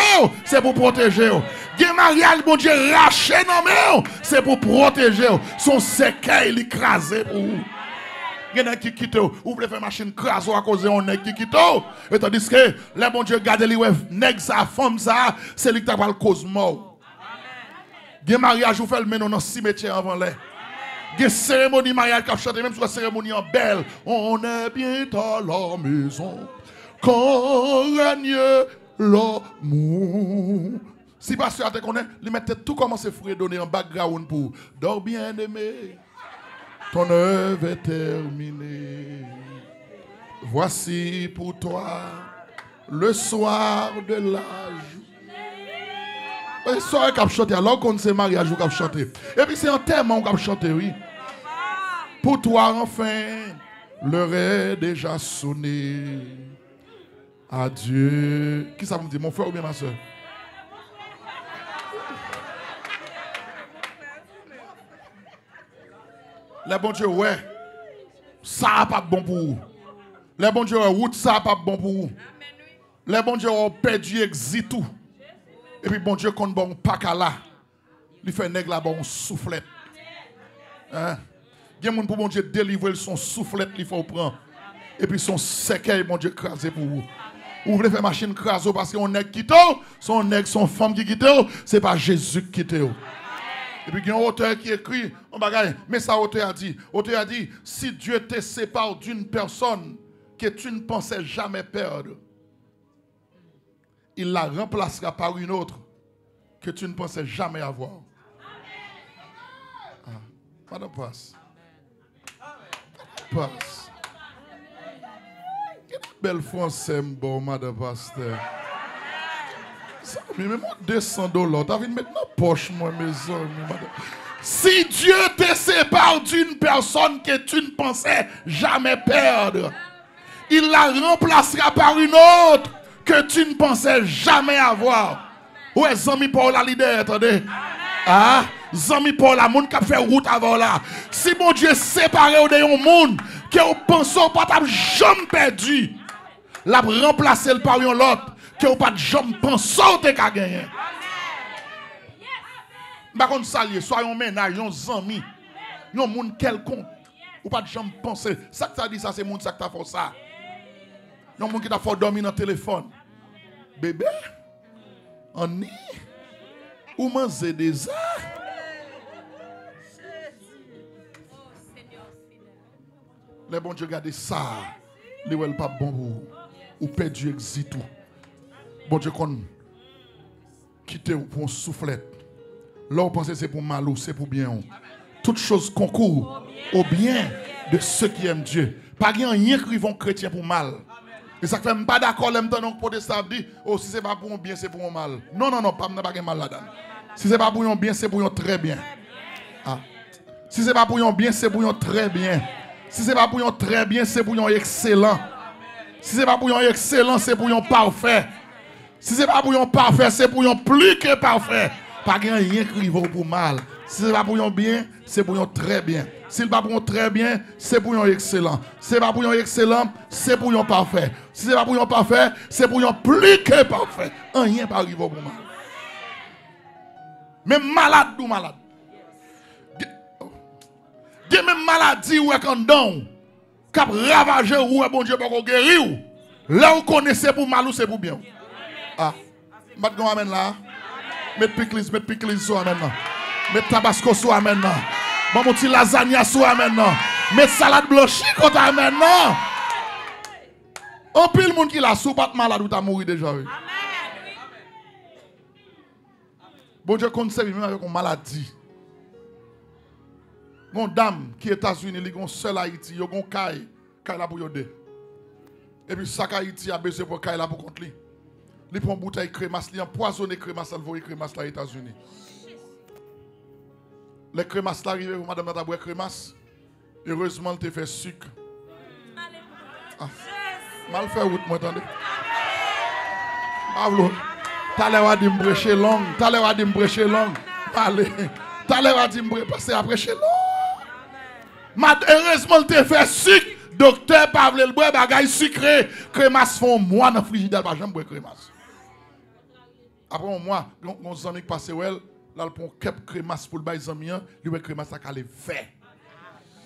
c'est pour protéger. Gen mariage bon Dieu raché dans main, c'est pour protéger. Son séquelle écrasé pour vous. Gen qui quitte, ou voulez faire machine craso à cause on nèg qui quitte. Et tandis que les bon Dieu garde li ouais nèg sa femme ça, c'est lui qui t'a pas cause mort. Gen mariage ou fait le menon dans cimetière avant les. Gen cérémonie mariage qui chanté même sur la cérémonie en belle. On est bien dans la maison. Quand règne l'amour. Si pasteur te connaît, il mettait tout comment c'est frère donner en background pour dors bien aimé. Ton œuvre est terminée. Voici pour toi le soir de la joie. Le soir qu'on chante, alors qu'on s'est marié, qu'on chante. Et puis c'est un thème qu'on chante, oui. Pour toi enfin, l'heure est déjà sonné. Adieu. Qui ça me dit, mon frère ou bien ma soeur? Les bon Dieu, ouais, ça n'a pas de bon pour vous. Les bon Dieu, route, ça n'a pas de bon pour vous. Les bon Dieu ont perdu exit tout. Et puis bon Dieu, quand bon pas là, il fait nègre là, bon soufflette. Hein? Il y a des gens pour bon Dieu délivrer son soufflette, il faut prendre. Et puis son séquelle, bon Dieu, crasé pour vous. Vous voulez faire machine craso parce qu'on est quitté, son nègre, son femme qui quitte, c'est pas Jésus qui quitte. Et puis il y a un auteur qui écrit, mais ça auteur a dit, si Dieu te sépare d'une personne que tu ne pensais jamais perdre, il la remplacera par une autre que tu ne pensais jamais avoir. Ah, Madame passe. Passe. Quelle belle français, bon, Madame Pasteur. Mais moi, $200, t'as vu mettre dans la poche, moi, mes amis. Si Dieu te sépare d'une personne que tu ne pensais jamais perdre, il la remplacera par une autre que tu ne pensais jamais avoir. Ouais, Zami Paul la leader, attendez. Ah, Zami Paul la monde qui a fait route avant là. Si mon Dieu séparé de un monde que vous pensez pas jamais perdu, la remplacer par un autre que vous pas jamais pensé que vous gagné. Par contre, salier, soyons ménage, un ami, un monde quelconque, ou pas jamais penser. Ça que ça dit ça, c'est monde ça qui t'a fait ça. Un monde qui t'a fait dormir dans le téléphone. Bébé, on y ou manger des arts. Les bons Dieu regardez ça. Les wel pas bon pour ou perdu exit tout. Bon Dieu qu'on quitte ou pour soufflette. Là on pense c'est pour mal ou c'est pour bien. Toutes choses concourent au bien de ceux qui aiment Dieu. Pas rien qui vont chrétien pour mal. Et ça fait pas d'accord les temps donc protestant dit oh si c'est pas pour un bien c'est pour un mal. Non pas mal là-dedans. Si c'est pas pour un bien c'est pour un très bien. Ah. Si c'est pas pour un bien c'est pour un très bien. Si c'est pas pour un très bien c'est pour un excellent. Si c'est pas pour un excellent c'est pour un parfait. Si c'est pas pour un parfait c'est pour un plus que parfait. Pas rien qui va pour mal. Si ce n'est pas pour un bien, c'est pour un très bien. Si ce n'est pas pour un très bien, c'est pour un excellent. Si ce n'est pas pour un excellent, c'est pour un parfait. Si ce n'est pas pour un parfait, c'est pour un plus que parfait. Rien ne peut arriver pour moi. Même malade ou malade. Il y a même maladie ou est en don. Qui a ravagé ou est bon Dieu pour guérir. Là où connaissez pour mal ou c'est pour bien. Ah. Maintenant, amen là. Mettez pickles sur amen là. Mettez tabasco sur amen là. Bon, mon petit lasagne sur amen là. Mettez salade blanche contre amen là. En pile monde qui la sou pas malade ou t'as mouru déjà. Amen. Bon Dieu conseille même avec une maladie. Une dame qui est aux États-Unis, elle est seule Haïti, elle a une caille là pour yode. Et puis ça Haïti a besoin pour caille là pour contre lui. Il prend une bouteille de crémasse, il empoisonne crémasse, il voit crémasse là aux États-Unis. Les crémasses là arrivent, madame n'a boire crémasse. Heureusement, elle fait sucre. Ah. Mal fait route, moi attendez. Pablo, t'as l'air de me brécher long, t'as l'air de me brécher long. Allez, t'as l'air de me passer après chez long. Heureusement, elle fait sucre. Docteur Pavle le bois bagaille sucré. Crémasse font moi dans le frigidaire, pas jamais boire crémasse. Après un mois, mon ami qui passe là, il prend quelques crémasse pour le bail ami, il boit crémasse à caler vert.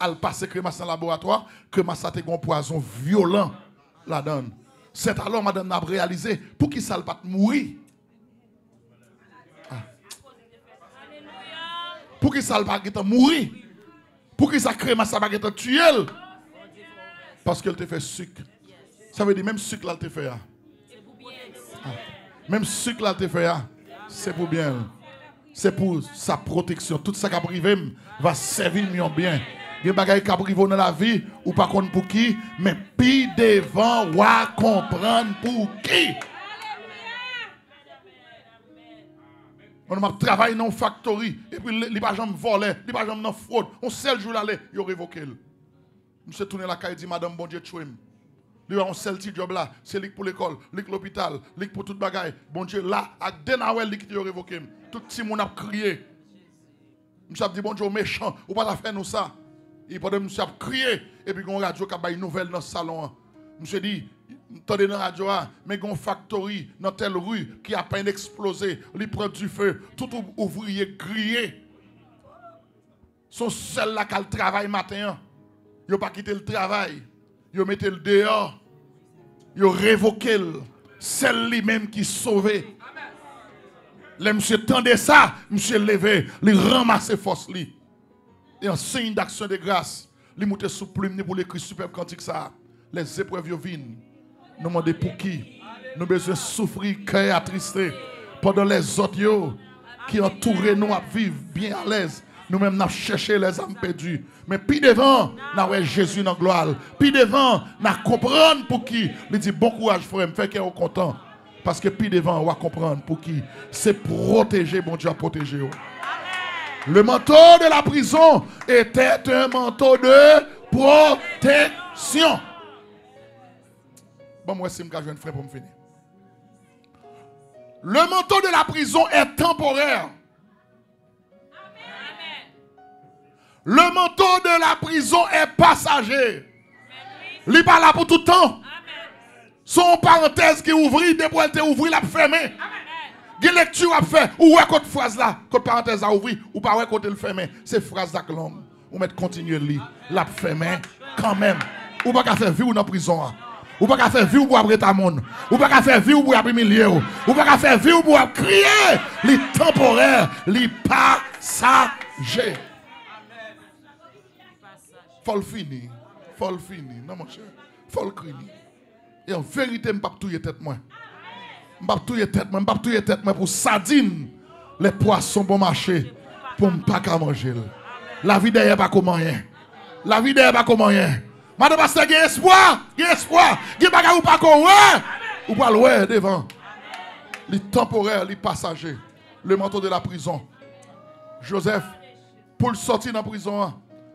Elle passe crémasse dans le laboratoire, crémasse a un poison violent la donne. C'est alors madame n'a réalisé pour qui ça ne pas mourir. Ah. Pour qui ça ne pas mourir. Pour qui ça crémasse ça pas tuer. Parce qu'elle te fait sucre. Ça veut dire même sucre là te fait. Ah. Même sucre là te fait. C'est pour bien. C'est pour sa protection. Tout ça qui a privé va servir mieux bien. Il y a des choses qui arrivent dans la vie, ou pas contre pour qui, mais puis devant, ou à comprendre pour qui. On a travaillé dans une factory, et puis les gens volent, les gens dans fraude. On seul jour l'aller, ils ont révoqué. Monsieur tourné la caille et dit, Madame, bon Dieu, tuez-moi. Il y a un seul petit job là, c'est pour l'école, pour l'hôpital, pour toute bagaille. Bon Dieu, là, à Denawel, qui ont révoqué. Tout le monde a crié. Monsieur a dit, bon Dieu, méchant, ou pas faire nous ça. Et pendant monsieur a crié, et puis on radio qui a une nouvelle dans le salon. Monsieur dit, attendez dans la radio, mais il y a une factory dans telle rue qui a peine explosé, il prend du feu, tout ouvrier crié. Son seul là qui a le travail matin, il n'a pas quitté le travail, il a mis le dehors, il a révoqué celle lui-même qui sauvé. Le monsieur tendait ça, monsieur levé, il ramasse force lui. Et en signe d'action de grâce, il monte sous plume pour l'écrit superbe cantique ça. Les épreuves viennent. Nous demandons pour qui? Nous avons besoin de souffrir, cœur attristé. Pendant les autres qui entourent nous à vivre bien à l'aise. Nous-mêmes, nous cherchons les âmes perdues. Mais puis devant, nous avons Jésus dans la gloire. Puis devant, nous comprenons pour qui. Il dit bon courage, frère, me fait qu'il est content. Parce que puis devant, on va comprendre pour qui. C'est protéger, bon Dieu a protégé. Le manteau de la prison était un manteau de protection. Bon, moi, c'est un jeune frère pour me finir. Le manteau de la prison est temporaire. Le manteau de la prison est passager. Il n'est pas là pour tout le temps. Son parenthèse qui ouvre, des boîtes ouvrir, la fermer. Quelle lecture a fait? Ou est cette phrase là? Quand parenthèse a ouvert, ou pas ouais côté le fermé. C'est phrase là que l'homme. Ou mettre continuer lire. La fermé quand même. Ou pas qu'à faire vie ou dans prison. Ou pas qu'à faire vie ou pour après ta monde. Ou pas qu'à faire vie ou pour après milieu. Ou pas qu'à faire vie ou pour crier. Les temporaires, les passagers. Faut le finir. Faut le finir. Non mon cher. Faut le crier. Et en vérité, je ne peux pas touiller tête moi. Je ne peux pas touiller tête moi pour sardine. Les poissons bon marché pour ne pas manger. La vie derrière pas comment rien. La vie derrière pas comment rien. Madame Pasteur, il y a espoir. Il y a espoir. Il y a pas ou pas qu'on ou pas loin devant. Les temporaires, les passagers. Le manteau de la prison. Joseph, pour le sortir de la prison,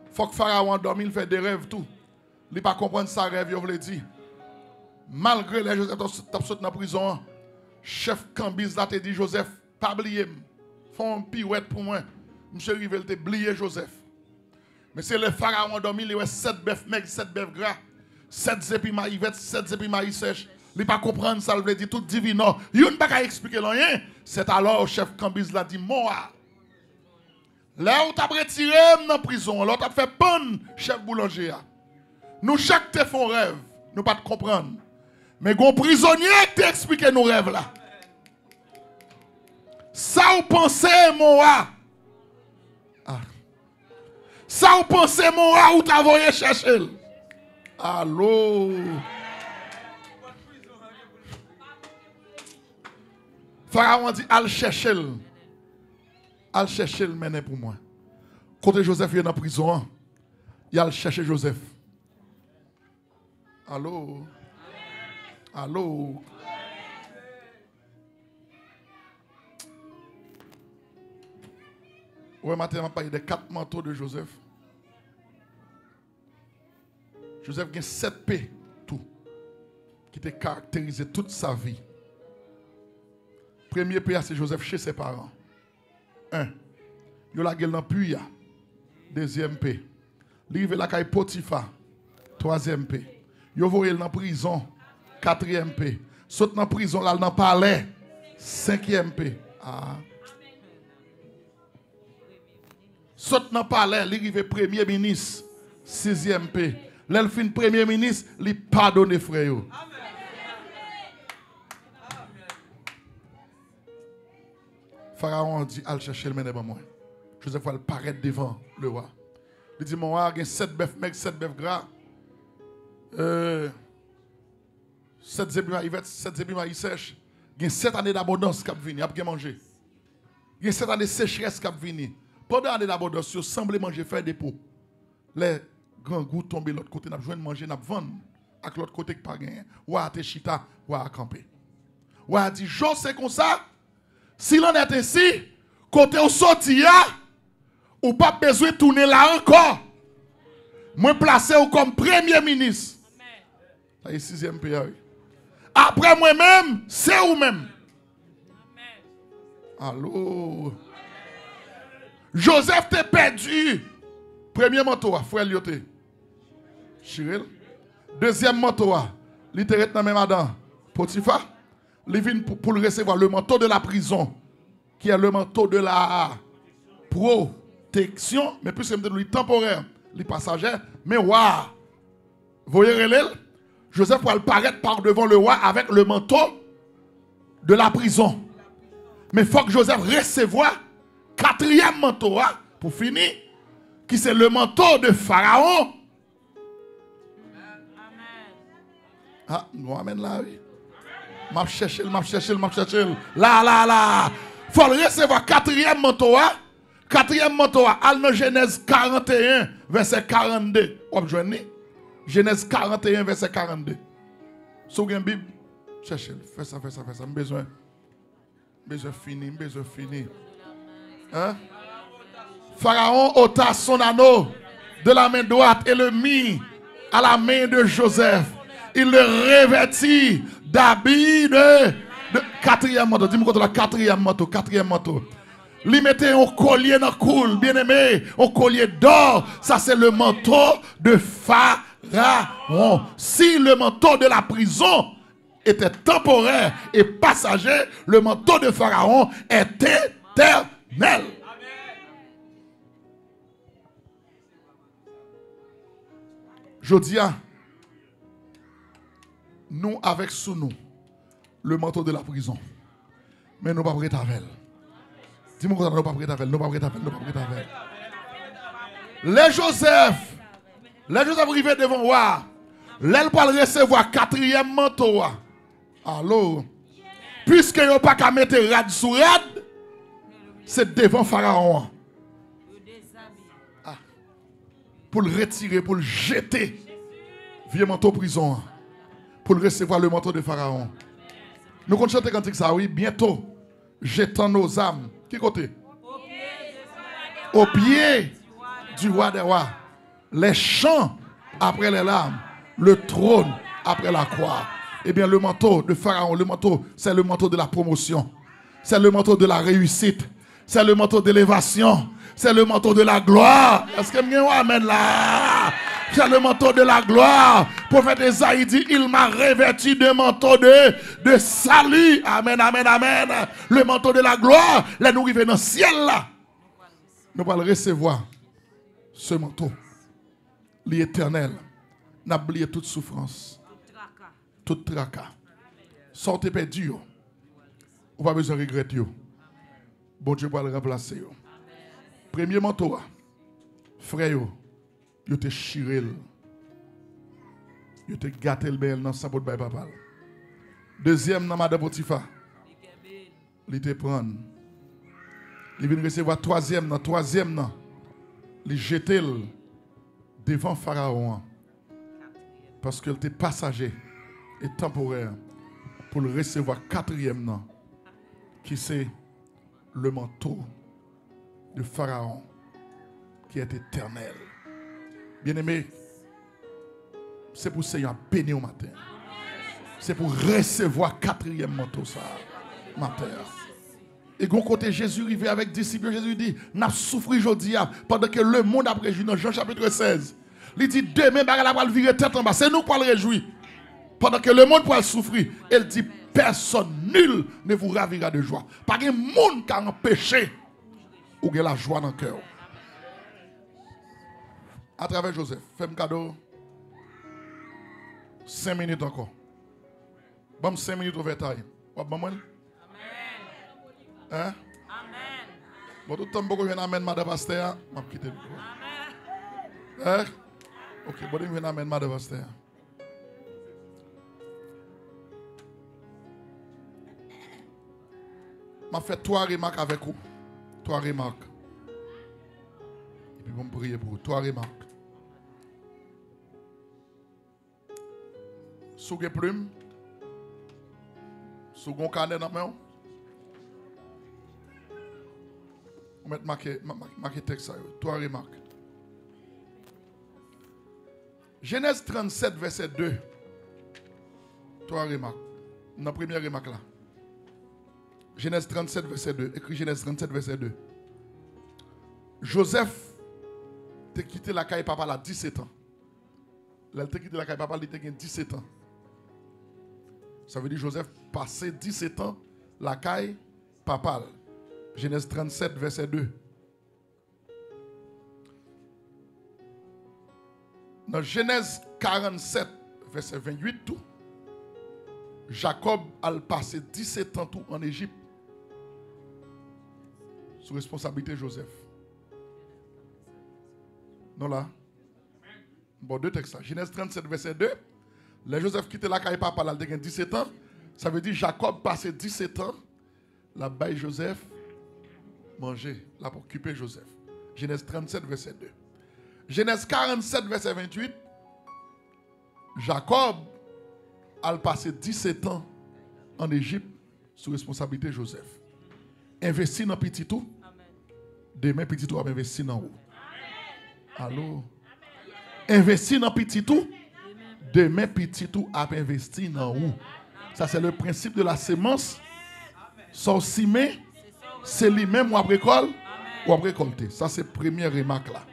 il faut que Pharaon dorme, il fait des rêves tout. Il ne pas comprendre sa rêve, il veut dire. Malgré les Joseph qui sont dans la prison, chef Cambis là te dit Joseph, pas oublier, font un pirouette pour moi. monsieur Rivel te oublié Joseph. Mais c'est le pharaon dormi, il y a 7 bœufs maigres, 7 bœufs gras, 7 zépis maïvettes, 7 zépis maïs sèches. Il ne peut pas comprendre ça, il veut dire tout divin. Il ne peut pas expliquer rien. C'est alors le chef Cambyse l'a dit, moi. Là où tu as retiré dans la prison, là où tu as fait bonne chef boulanger. Nous, chaque te font rêve, nous ne pas comprendre. Mais il y a un prisonnier qui t'a expliqué nos rêves là. Ça vous pensez, mon roi? Ça vous pensez, mon roi, où tu as voyé chercher? Allô? Pharaon dit, al chercher. Al chercher le mener pour moi. Quand Joseph est dans la prison, il a cherché Joseph. Allô? Allô? Ouais, maintenant, on va parler des 4 manteaux de Joseph. Joseph a 7 P, tout, qui te caractérisé toute sa vie. Premier P, c'est Joseph chez ses parents. 1. Il a la gueule dans puya. Deuxième P. Il a la caille Potiphar. Troisième P. Il a voyé dans prison. 4e P. Saute dans prison, là, dans palais. 5e P. Ah. Saute dans palais, il arrive premier ministre. 6e P. L'elfine premier ministre, il pardonne frère. Pharaon dit, al chercher le mené moi. Joseph va paraître devant le roi. Il dit, mon roi, il y a 7 bœufs maigres, 7 bœufs gras. 7 zébis maïvettes, 7 zébis maïs sèches. Il y a 7 années d'abondance qui viennent, il y a manger. Il y a 7 années de sécheresse qui viennent. Pendant l'année d'abondance, il semble manger, faire des pots. Les grands goûts tombent de l'autre côté, nous avons manger, nous vendre. Avec l'autre côté qui pas gagné. Ou à chita, ou à camper. Ou à dit, je sais comme ça. Si l'on est ainsi, côté au sorti, ou pas besoin de tourner là encore. Moi placé comme premier ministre. Ça est 6e pays. Après moi-même, c'est vous-même. Allô? Joseph t'est perdu. Premier manteau, frère Lyoté. Chirel. Deuxième manteau, littéralement dans même Adam. Potiphar. Il vient pour le recevoir le manteau de la prison, qui est le manteau de la protection, mais plus c'est temporaire, les passagers. Mais waouh, vous voyez, Joseph va paraître par devant le roi avec le manteau de la prison. Mais il faut que Joseph recevoir 4e manteau pour finir, qui c'est le manteau de Pharaon. Ah, nous amène là, oui. M'a cherché. Là. Faut recevoir 4e manteau. 4e manteau. Al dans Genèse 41, verset 42. Vous avez Genèse 41, verset 42. Si vous avez une Bible, cherchez. Fais ça. Besoin fini. Hein? Pharaon ôta son anneau de la main droite et le mit à la main de Joseph. Il le revêtit d'habits de 4e manteau. Dis-moi quand la 4e manteau. Il mettait un collier dans le cou, bien aimé, un collier d'or. Ça, c'est le manteau de Pharaon. Si le manteau de la prison était temporaire et passager, le manteau de Pharaon est éternel. Je dis à nous avec sous nous le manteau de la prison. Mais nous ne sommes pas prêts avec. Dis-moi qu'on nous pas prêts avec. Les Joseph arrivés devant moi. L'aile pour recevoir 4e manteau. Allô? Puisque ils n'ont pas qu'à mettre rad sur rad, c'est devant Pharaon. Ah. Pour le retirer, pour le jeter. Vieux manteau prison. Pour recevoir le manteau de Pharaon. Nous comptons chanter quand ça, oui, bientôt, jetant nos âmes. Qui côté? Au pied du roi des rois. Les chants après les larmes. Le trône après la croix. Eh bien, le manteau de Pharaon, le manteau, c'est le manteau de la promotion. C'est le manteau de la réussite. C'est le manteau d'élévation. C'est le manteau de la gloire. Est-ce que vous amen là? C'est le manteau de la gloire. Prophète Esaïe dit, il m'a revêtu de manteau de salut. Amen, amen, amen. Le manteau de la gloire. Là, nous arrivons dans le ciel là. Nous allons recevoir ce manteau. L'éternel. N'a oublié toute souffrance. Toute tracas. Sortez perdu. On pas besoin de regretter. Bon Dieu va le remplacer. Premier manteau. Frère, yo te chirel. Yo te gâté le bel dans sa botte bay papa. Deuxième dans madame Potiphar. Il te prend. Il vient recevoir troisième dans. Il jette devant Pharaon. Parce qu'il était passager et temporaire pour le recevoir quatrième nom qui c'est le manteau de Pharaon qui est éternel. Bien-aimé, c'est pour ça qu'il y a un béni au matin. C'est pour recevoir quatrième manteau ça matin. Et quand côté Jésus arrivé avec disciples, Jésus dit, n'a souffert aujourd'hui pendant que le monde a réjoui dans Jean chapitre 16. Il dit demain bagarre va le virer tête en bas, c'est nous qui le réjouir. Pendant que le monde va souffrir, elle dit personne nul ne vous ravira de joie. Pas de monde qui a empêché ou qui a la joie dans le cœur. À travers Joseph, fais-moi cadeau. 5 minutes encore. Bon 5 minutes au vertail. Amen. Hein? Amen. Bon, tout le temps que je viens amène madame pasteur, je vais quitter le micro. Hein? Ok, bon, je viens amène madame pasteur. Je fait 3 remarques avec vous. 3 remarques. Et puis, je vais prier pour vous. 3 remarques. Sous les plumes, sous le carnet dans la main, on va marquer texte. 3 remarques. Genèse 37, verset 2. 3 remarques. Dans la première remarque là. Genèse 37, verset 2. Écrit Genèse 37, verset 2. Joseph t'a quitté la caille papa à 17 ans. Là, il t'a quitté la caille papa, il t'a 17 ans. Ça veut dire Joseph passé 17 ans la caille papa. Genèse 37, verset 2. Dans Genèse 47, verset 28, tout, Jacob a passé 17 ans tout en Égypte sous responsabilité de Joseph. Non là. Bon, 2 textes là. Genèse 37, verset 2. Le Joseph quitte la caille papa, il a 17 ans. Ça veut dire Jacob passé 17 ans. La baille Joseph manger, là pour occuper Joseph. Genèse 37, verset 2. Genèse 47, verset 28. Jacob a passé 17 ans en Égypte sous responsabilité de Joseph. Investi dans petit tout. Demain, petit tout va investir dans vous. Allô? Investi dans petit tout. Demain, petit tout a investi dans vous. Ça, c'est le principe de la sémence. Son cimé, c'est lui-même ou après récolte ou après récolter. Ça, c'est la première remarque là.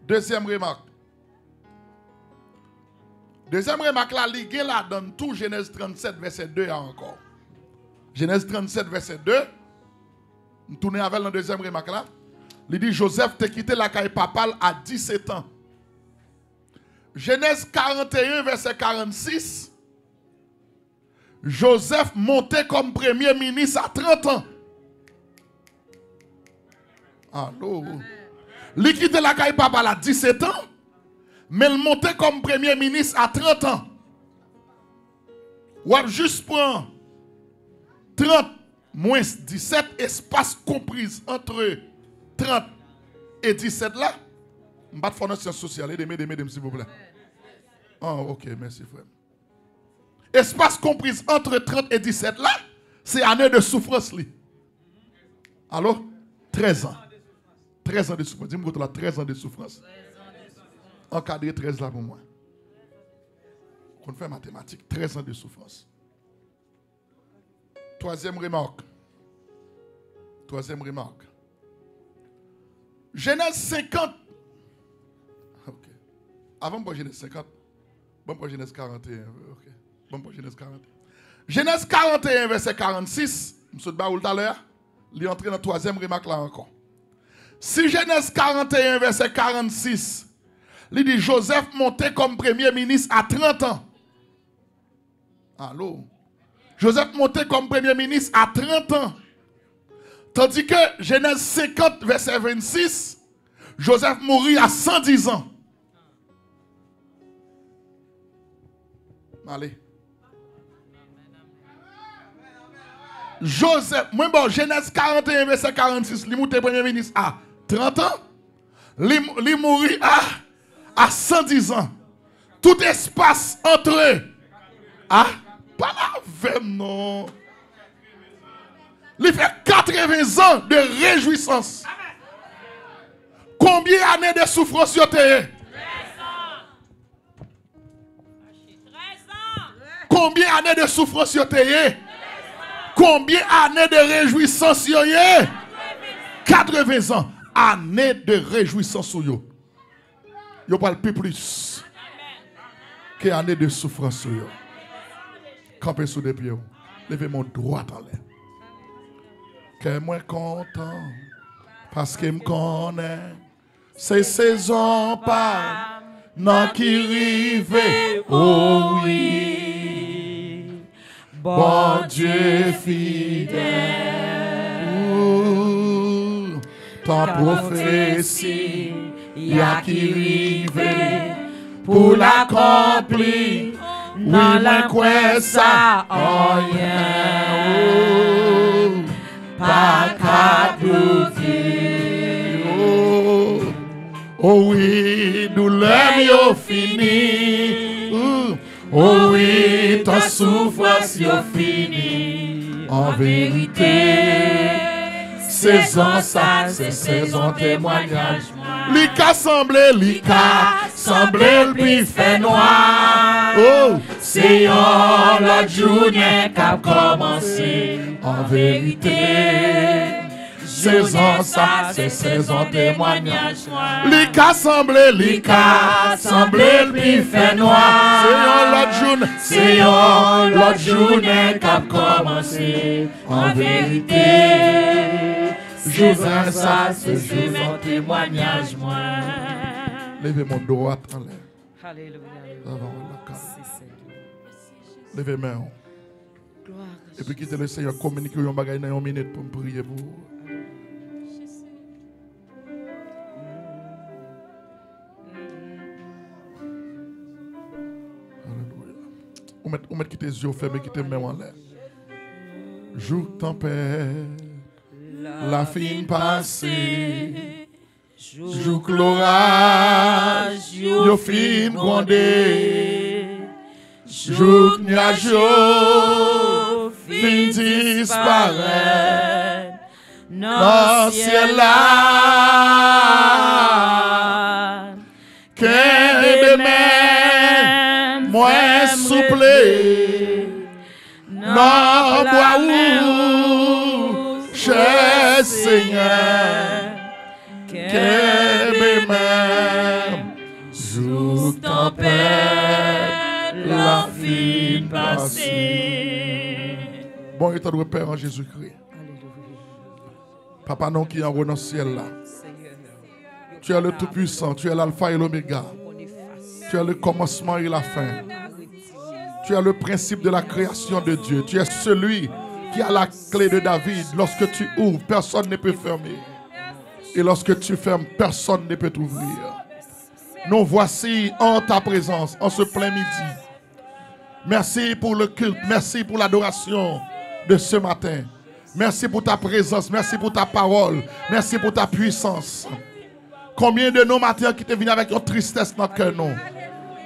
Deuxième remarque. Deuxième remarque là, ligue là dans tout Genèse 37, verset 2 encore. Genèse 37, verset 2. Nous tournons avec la deuxième remarque là. Il dit Joseph t'a quitté la caille papale à 17 ans. Genèse 41, verset 46. Joseph montait comme premier ministre à 30 ans. Allô? Il quitté la caille papale à 17 ans. Mais il montait comme premier ministre à 30 ans. Ou juste prendre 30 moins 17, espace compris entre 30 et 17 là. Je ne vais pas faire notre science sociale. Aidez-moi, s'il vous plaît. Oh, ok, merci frère. Espace compris entre 30 et 17 là, c'est année de souffrance. Alors, 13 ans. 13 ans de souffrance. Dis-moi là, 13 ans de souffrance. Encadré 13 là pour moi. On fait mathématiques, 13 ans de souffrance. Troisième remarque. Troisième remarque. Genèse 50. Ok. Avant pour Genèse 50. Bon pour Genèse 41. Ok. Bon pour Genèse 41. Genèse 41, verset 46. M. Baoul tout à l'heure. Il est entré dans la troisième remarque là encore. Si Genèse 41, verset 46, il dit Joseph montait comme premier ministre à 30 ans. Allô? Joseph montait comme premier ministre à 30 ans. Tandis que Genèse 50, verset 26, Joseph mourit à 110 ans. Allez. Joseph, moi bon, Genèse 41, verset 46, il montait premier ministre à 30 ans. Il mourit à 110 ans. Tout espace entre eux. Ah, pas la veine, non. Il fait 80 ans de réjouissance. Combien d'années de souffrance y a? 13 ans. Combien d'années de souffrance y a? Combien d'années de réjouissance y a? 80 ans. Années de réjouissance sur yo. Yo parle plus que années de souffrance sur yo. Campez sous des pieds. Levez mon droit en l'air. Que moi content parce que me connaît. C'est saison par non qui rive. Oh oui. Bon Dieu fidèle. Ta prophétie, y a qui rive pour l'accomplir. Oui, mais quoi ça? Oh yeah. Pas qu'à oh oui, douleur yo fini. Oh oui, ta souffrance yo fini. En vérité. Saison ça, c'est saison témoignage. Lika semblé, le puis fait noir. Oh, c'est la journée qu'a commencé. En vérité, saison ça, c'est saison témoignage. Lika semblé, le puis fait noir. C'est la journée qu'a commencé. En vérité. Jouvin ça, c'est mon témoignage, moi. Levez mon droit en l'air. Alléluia. Levez mes mains. Et puis quittez le Seigneur, communiquez un bagage dans une minute pour me prier pour vous. Alléluia. On met quitter les yeux fermés, quitter mes mains en l'air. Jour tempête. La fin passée, jour l'orage, yo fin grondé, jour nuage, fin disparaît, dans le ciel là, qu'est demain, moins souple, non bois ou. Cher Seigneur, que même jour tempête, la fin passée. Bon, état de Père en Jésus-Christ. Papa, non qui est en haut dans le ciel là. Tu es le Tout-Puissant, tu es l'Alpha et l'Oméga. Tu es le commencement et la fin. Tu es le principe de la création de Dieu. Tu es celui qui a la clé de David. Lorsque tu ouvres, personne ne peut fermer. Et lorsque tu fermes, personne ne peut t'ouvrir. Nous voici en ta présence, en ce plein midi. Merci pour le culte, merci pour l'adoration de ce matin. Merci pour ta présence, merci pour ta parole, merci pour ta puissance. Combien de nos matins qui te viennent avec une tristesse dans le cœur, non?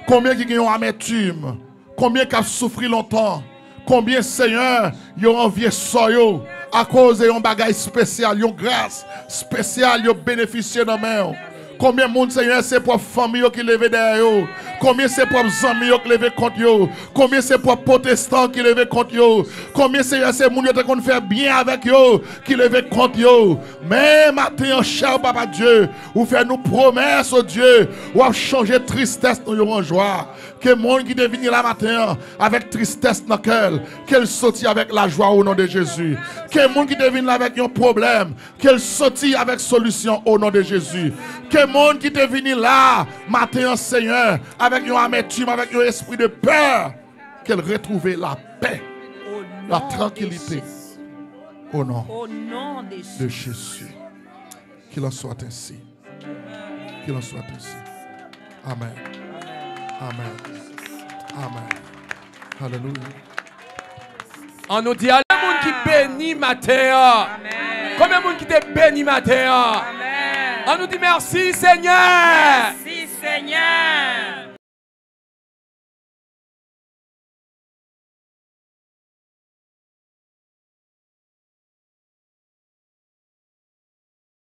Combien qui ont amertume? Combien qui ont souffert longtemps? Combien, Seigneur, ils ont envié soyo à cause d'un bagage spécial, une grâce spéciale, ils ont bénéficié de main. Combien de monde, Seigneur, c'est pour la famille qui lève derrière eux. Combien c'est propres amis qui lèvent contre eux? Combien c'est propres protestants qui lèvent contre eux? Combien c'est ces gens qui fait bien avec eux qui lèvent contre eux? Mais matin, cher Papa Dieu, vous faites nous promesses, oh Dieu, ou à changer tristesse en joie. Que le monde qui est venu là matin avec tristesse dans le cœur, qu'elle sortit avec la joie au nom de Jésus. Que le monde qui est venu là avec un problème, qu'elle sortit avec solution au nom de Jésus. Que le monde qui est venu là matin, Seigneur, avec une amertume, avec un esprit de peur, qu'elle retrouve la paix, la tranquillité au nom de Jésus. Qu'il en soit ainsi. Qu'il en soit ainsi. Amen. Amen. Amen. Alléluia. On nous dit à le monde qui bénit matin. Combien de monde qui te bénit matin? On nous dit merci Seigneur. Merci Seigneur.